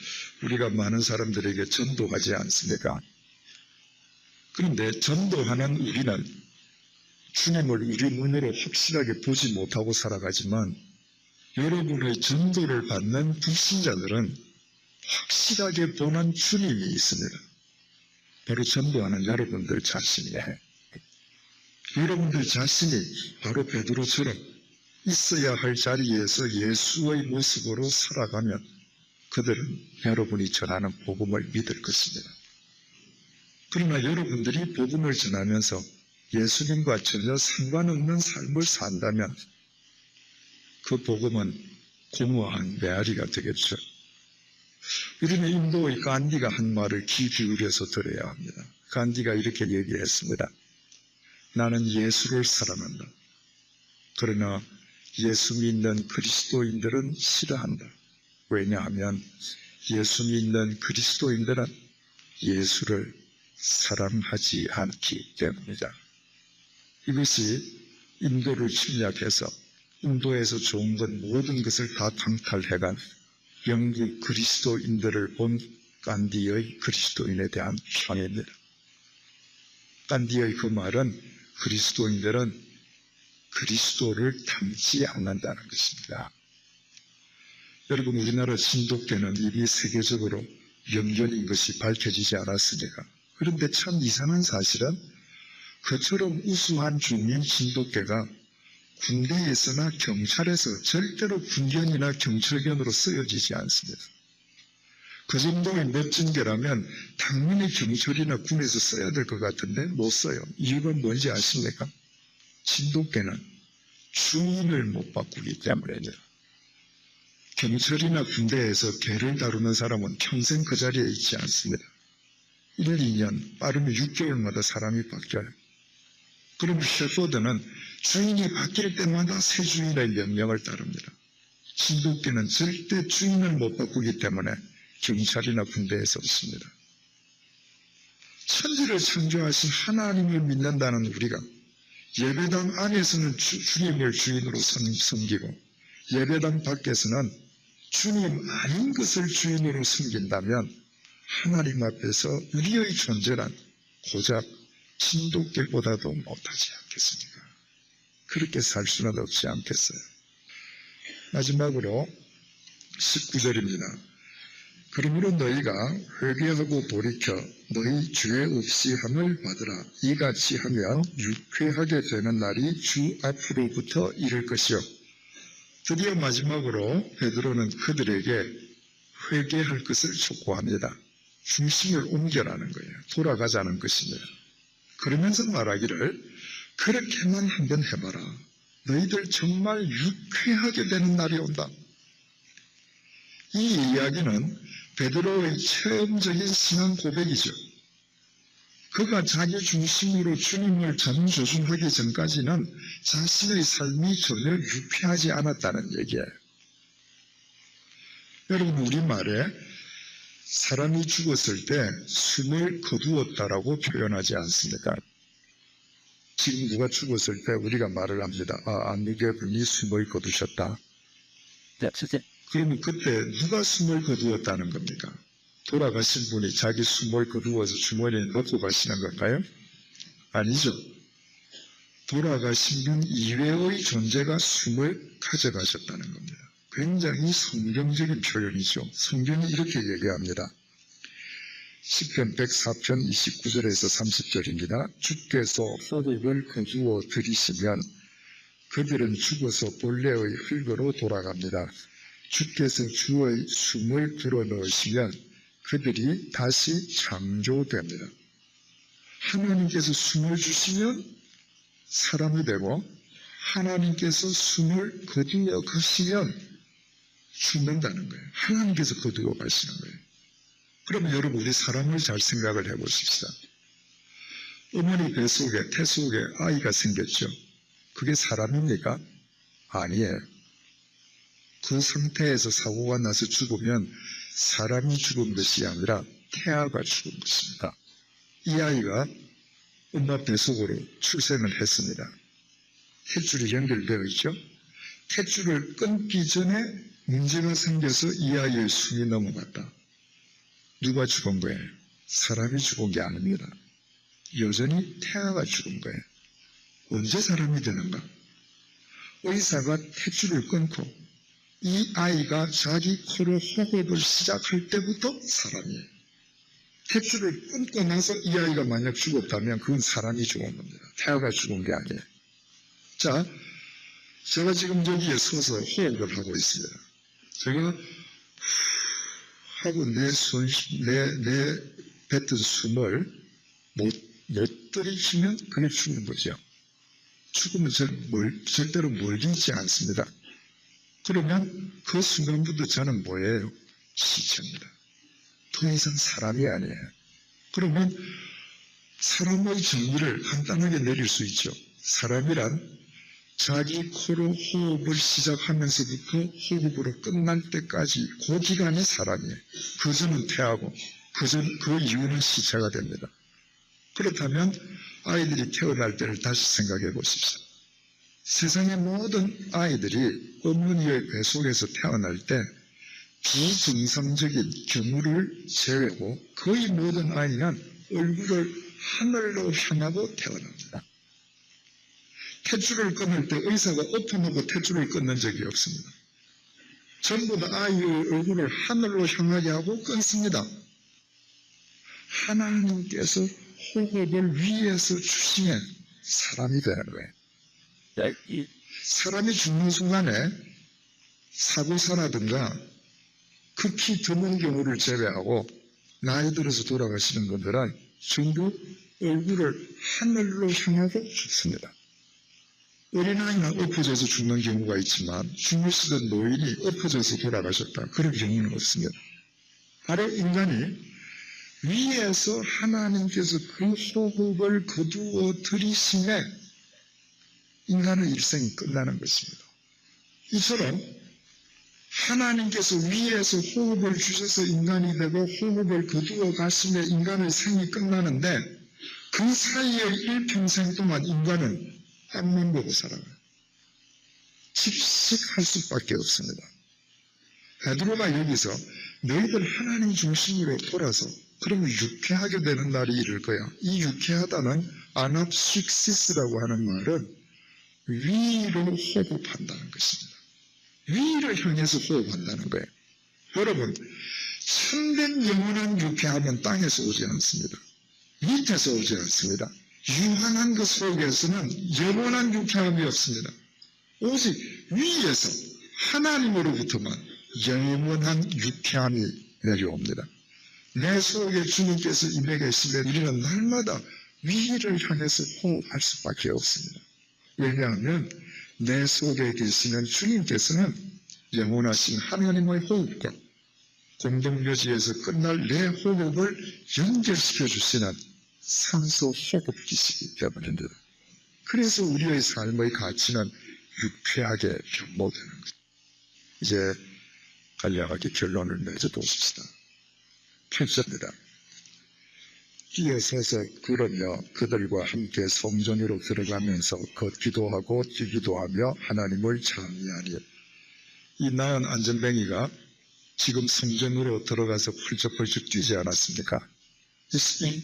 우리가 많은 사람들에게 전도하지 않습니까? 그런데 전도하는 우리는 주님을 우리 눈으로 확실하게 보지 못하고 살아가지만, 여러분의 전도를 받는 불신자들은 확실하게 보는 주님이 있습니다. 바로 전도하는 여러분들 자신이에요. 여러분들 자신이 바로 베드로처럼 있어야 할 자리에서 예수의 모습으로 살아가면 그들은 여러분이 전하는 복음을 믿을 것입니다. 그러나 여러분들이 복음을 전하면서 예수님과 전혀 상관없는 삶을 산다면 그 복음은 공허한 메아리가 되겠죠. 우리는 인도의 간디가 한 말을 귀 기울여서 들어야 합니다. 간디가 이렇게 얘기했습니다. 나는 예수를 사랑한다. 그러나 예수 믿는 그리스도인들은 싫어한다. 왜냐하면 예수 믿는 그리스도인들은 예수를 사랑하지 않기 때문이다. 이것이 인도를 침략해서 인도에서 좋은 것 모든 것을 다 강탈해간 영국 그리스도인들을 본 간디의 그리스도인에 대한 평입니다. 간디의 그 말은 그리스도인들은 그리스도를 닮지 않는다는 것입니다. 여러분, 우리나라 신독계는 이미 세계적으로 영견인 것이 밝혀지지 않았습니까? 그런데 참 이상한 사실은 그처럼 우수한 중인 신독계가 군대에서나 경찰에서 절대로 군견이나 경찰견으로 쓰여지지 않습니다. 그 정도의 멋진 게라면 당연히 경찰이나 군에서 써야 될 것 같은데 못 써요. 이유가 뭔지 아십니까? 신독계는 주인을 못 바꾸기 때문이죠. 경찰이나 군대에서 개를 다루는 사람은 평생 그 자리에 있지 않습니다. 1, 2년, 빠르면 6개월마다 사람이 바뀌어요. 그럼 셰퍼드는 주인이 바뀔 때마다 새 주인의 명령을 따릅니다. 신독계는 절대 주인을 못 바꾸기 때문에 경찰이나 군대에서 없습니다. 천지를 창조하신 하나님을 믿는다는 우리가 예배당 안에서는 주님을 주인으로 섬기고 예배당 밖에서는 주님 아닌 것을 주인으로 섬긴다면 하나님 앞에서 우리의 존재란 고작 신독계보다도 못하지 않겠습니까? 그렇게 살 수는 없지 않겠어요. 마지막으로 19절입니다. 그러므로 너희가 회개하고 돌이켜 너희 죄 없이 함을 받으라. 이같이 하면 유쾌하게 되는 날이 주 앞으로부터 이를 것이요. 드디어 마지막으로 베드로는 그들에게 회개할 것을 촉구합니다. 중심을 옮겨라는 거예요. 돌아가자는 것입니다. 그러면서 말하기를 그렇게만 한번 해봐라. 너희들 정말 유쾌하게 되는 날이 온다. 이 이야기는 베드로의 체험적인 신앙 고백이죠. 그가 자기 중심으로 주님을 전조준하기 전까지는 자신의 삶이 전혀 유쾌하지 않았다는 얘기예요. 여러분, 우리말에 사람이 죽었을 때 숨을 거두었다라고 표현하지 않습니까? 지금 누가 죽었을 때 우리가 말을 합니다. 안미계 분이 숨을 거두셨다. 그러면 그때 누가 숨을 거두었다는 겁니까? 돌아가신 분이 자기 숨을 거두어서 주머니에 넣고 가시는 건가요? 아니죠. 돌아가신 분 이외의 존재가 숨을 가져가셨다는 겁니다. 굉장히 성경적인 표현이죠. 성경이 이렇게 얘기합니다. 시편 104편 29절에서 30절입니다. 주께서 소득을 거두어 들이시면 그들은 죽어서 본래의 흙으로 돌아갑니다. 주께서 주의 숨을 불어넣으시면 그들이 다시 창조됩니다. 하나님께서 숨을 주시면 사람이 되고 하나님께서 숨을 거두어 가시면 죽는다는 거예요. 하나님께서 거두어 가시는 거예요. 그러면 여러분, 우리 사람을 잘 생각을 해보십시다. 어머니 뱃속에, 태 속에 아이가 생겼죠. 그게 사람입니까? 아니에요. 그 상태에서 사고가 나서 죽으면 사람이 죽은 것이 아니라 태아가 죽은 것입니다. 이 아이가 엄마 뱃속으로 출생을 했습니다. 탯줄이 연결되어 있죠. 탯줄을 끊기 전에 문제가 생겨서 이 아이의 숨이 넘어갔다. 누가 죽은 거예요? 사람이 죽은 게 아닙니다. 여전히 태아가 죽은 거예요. 언제 사람이 되는가? 의사가 탯줄을 끊고 이 아이가 자기 코로 호흡을 시작할 때부터 사람이에요. 탯줄을 끊고 나서 이 아이가 만약 죽었다면 그건 사람이 죽은 겁니다. 태아가 죽은 게 아니에요. 자, 제가 지금 여기에 서서 호흡을 하고 있습니다. 제가 하고 내 뱉은 숨을 못 들이키면 그게 죽는 거죠. 죽으면 절대로 멀리 있지 않습니다. 그러면 그 순간부터 저는 뭐예요? 시체입니다. 더 이상 사람이 아니에요. 그러면 사람의 정의를 간단하게 내릴 수 있죠. 사람이란 자기 코로 호흡을 시작하면서부터 호흡으로 끝날 때까지 그 기간이 사람이에요. 그 전은 태하고 그 이후는 시체가 됩니다. 그렇다면 아이들이 태어날 때를 다시 생각해 보십시오. 세상의 모든 아이들이 어머니의 배 속에서 태어날 때 비정상적인 경우를 제외하고 거의 모든 아이는 얼굴을 하늘로 향하고 태어납니다. 탯줄을 끊을 때 의사가 엎어놓고 탯줄을 끊는 적이 없습니다. 전부 다 아이의 얼굴을 하늘로 향하게 하고 끊습니다. 하나님께서 호흡을 위에서 주시면 사람이 되는 거예요. 사람이 죽는 순간에 사고사라든가 극히 드문 경우를 제외하고 나이 들어서 돌아가시는 분들은 전부 얼굴을 하늘로 향하고 죽습니다. 어린아이는 엎어져서 죽는 경우가 있지만 죽으시던 노인이 엎어져서 돌아가셨다. 그런 경우는 없습니다. 바로 인간이 위에서 하나님께서 그 호흡을 거두어 들이심에 인간의 일생이 끝나는 것입니다. 이처럼 하나님께서 위에서 호흡을 주셔서 인간이 되고 호흡을 거두어 가심에 인간의 생이 끝나는데 그 사이에 일평생 동안 인간은 앞만 보고 살아가요. 질식할 수밖에 없습니다. 베드로가 여기서 너희들 하나님 중심으로 돌아서 그러면 유쾌하게 되는 날이 이를 거야. 이 유쾌하다는 아납식시스라고 하는 말은 위로 호흡한다는 것입니다. 위를 향해서 호흡한다는 거예요. 여러분, 참된 영원한 유쾌함은 땅에서 오지 않습니다. 밑에서 오지 않습니다. 유한한 것 속에서는 영원한 유쾌함이 없습니다. 오직 위에서 하나님으로부터만 영원한 유쾌함이 내려옵니다. 내 속에 주님께서 임해 계시면 우리는 날마다 위를 향해서 호흡할 수밖에 없습니다. 왜냐하면 내 속에 계시는 주님께서는 영원하신 하나님의 호흡과 공동묘지에서 끝날 내 호흡을 연결시켜 주시는 산소 호흡기시기 때문입니다. 그래서 우리의 삶의 가치는 유쾌하게 변모되는 거죠. 이제 간략하게 결론을 내줘보십시다. 8절입니다. 뛰어서서 걸으며 그들과 함께 성전으로 들어가면서 걷기도 하고 뛰기도 하며 하나님을 찬미하니. 이 나은 안전뱅이가 지금 성전으로 들어가서 펄쩍펄쩍 뛰지 않았습니까? 이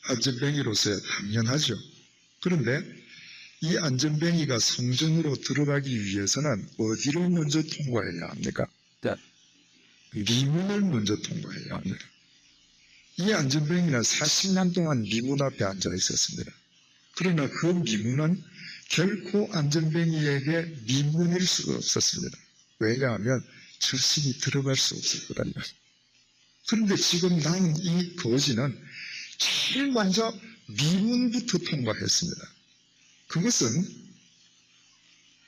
안전뱅이로서야 당연하죠. 그런데 이 안전뱅이가 성전으로 들어가기 위해서는 어디를 먼저 통과해야 합니까? 미문을 먼저 통과해야 합니다. 이 안전뱅이는 40년 동안 미문 앞에 앉아 있었습니다. 그러나 그 미문은 결코 안전뱅이에게 미문일 수가 없었습니다. 왜냐하면 자신이 들어갈 수 없었거든요. 그런데 지금 나는 이 거지는 제일 먼저 미문부터 통과했습니다. 그것은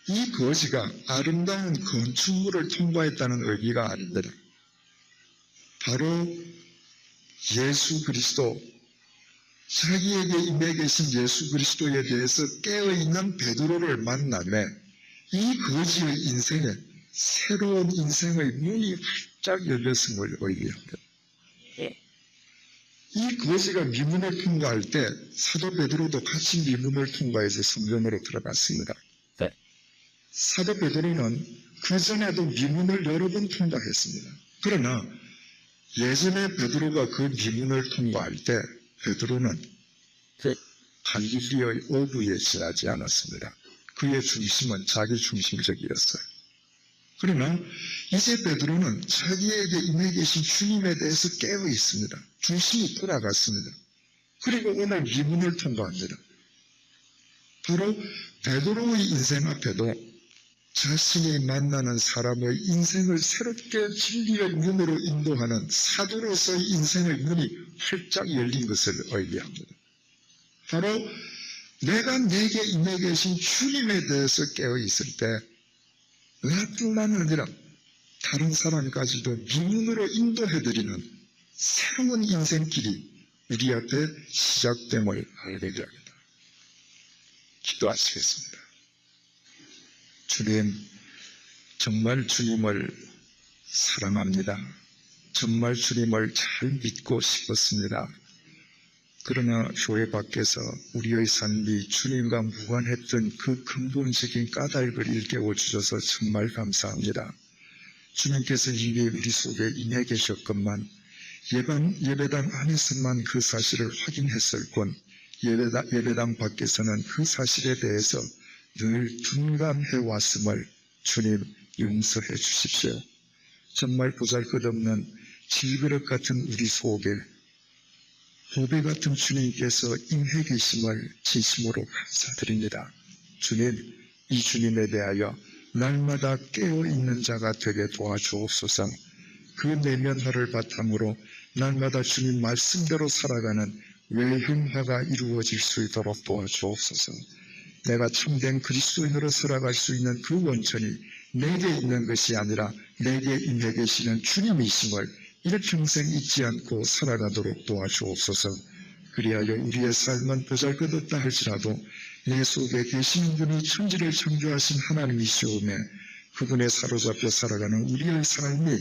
이 거지가 아름다운 건축물을 통과했다는 의미가 아닙니다. 바로 예수 그리스도, 자기에게 임해 계신 예수 그리스도에 대해서 깨어있는 베드로를 만남에 이 거지의 인생에 새로운 인생의 문이 활짝 열렸음을 의미합니다. 이 거지가 미문을 통과할 때 사도 베드로도 같이 미문을 통과해서 성전으로 들어갔습니다. 사도 베드로는 그 전에도 미문을 여러 번 통과했습니다. 그러나 예전에 베드로가 그 미문을 통과할 때 베드로는 갈릴리의 어부에 지나지 않았습니다. 그의 중심은 자기 중심적이었어요. 그러나 이제 베드로는 자기에게 임해 계신 주님에 대해서 깨어 있습니다. 중심이 돌아갔습니다. 그리고 오늘 미문을 통과합니다. 바로 베드로의 인생 앞에도 자신이 만나는 사람의 인생을 새롭게 진리의 눈으로 인도하는 사도로서의 인생의 문이 활짝 열린 것을 의미합니다. 바로 내가 내게 임해 계신 주님에 대해서 깨어 있을 때 나뿐만 아니라 다른 사람까지도 미문으로 인도해드리는 새로운 인생길이 우리 앞에 시작됨을 알게 됩니다. 기도하시겠습니다. 주님, 정말 주님을 사랑합니다. 정말 주님을 잘 믿고 싶었습니다. 그러나 교회 밖에서 우리의 삶이 주님과 무관했던 그 근본적인 까닭을 일깨워 주셔서 정말 감사합니다. 주님께서 이미 우리 속에 임해 계셨건만 예배당 안에서만 그 사실을 확인했을 뿐 예배당 밖에서는 그 사실에 대해서 늘 둔감해 왔음을 주님 용서해 주십시오. 정말 보잘것없는 질그릇 같은 우리 속에 보배 같은 주님께서 임해 계심을 진심으로 감사드립니다. 주님, 이 주님에 대하여 날마다 깨어있는 자가 되게 도와주옵소서. 그 내면화를 바탕으로 날마다 주님 말씀대로 살아가는 외형화가 이루어질 수 있도록 도와주옵소서. 내가 참된 그리스도인으로 살아갈 수 있는 그 원천이 내게 있는 것이 아니라 내게 임해 계시는 주님이심을 일평생 잊지 않고 살아가도록 도와주옵소서. 그리하여 우리의 삶은 보잘것없다 할지라도 내 속에 계시는 분이 천지를 창조하신 하나님이시오매 그분에 사로잡혀 살아가는 우리의 삶이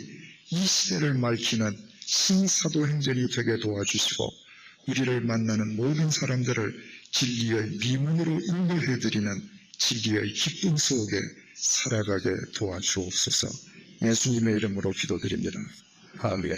이 시대를 밝히는 신사도행전이 되게 도와주시고 우리를 만나는 모든 사람들을 진리의 미문으로 인도해드리는 진리의 기쁨 속에 살아가게 도와주옵소서. 예수님의 이름으로 기도드립니다. 아멘.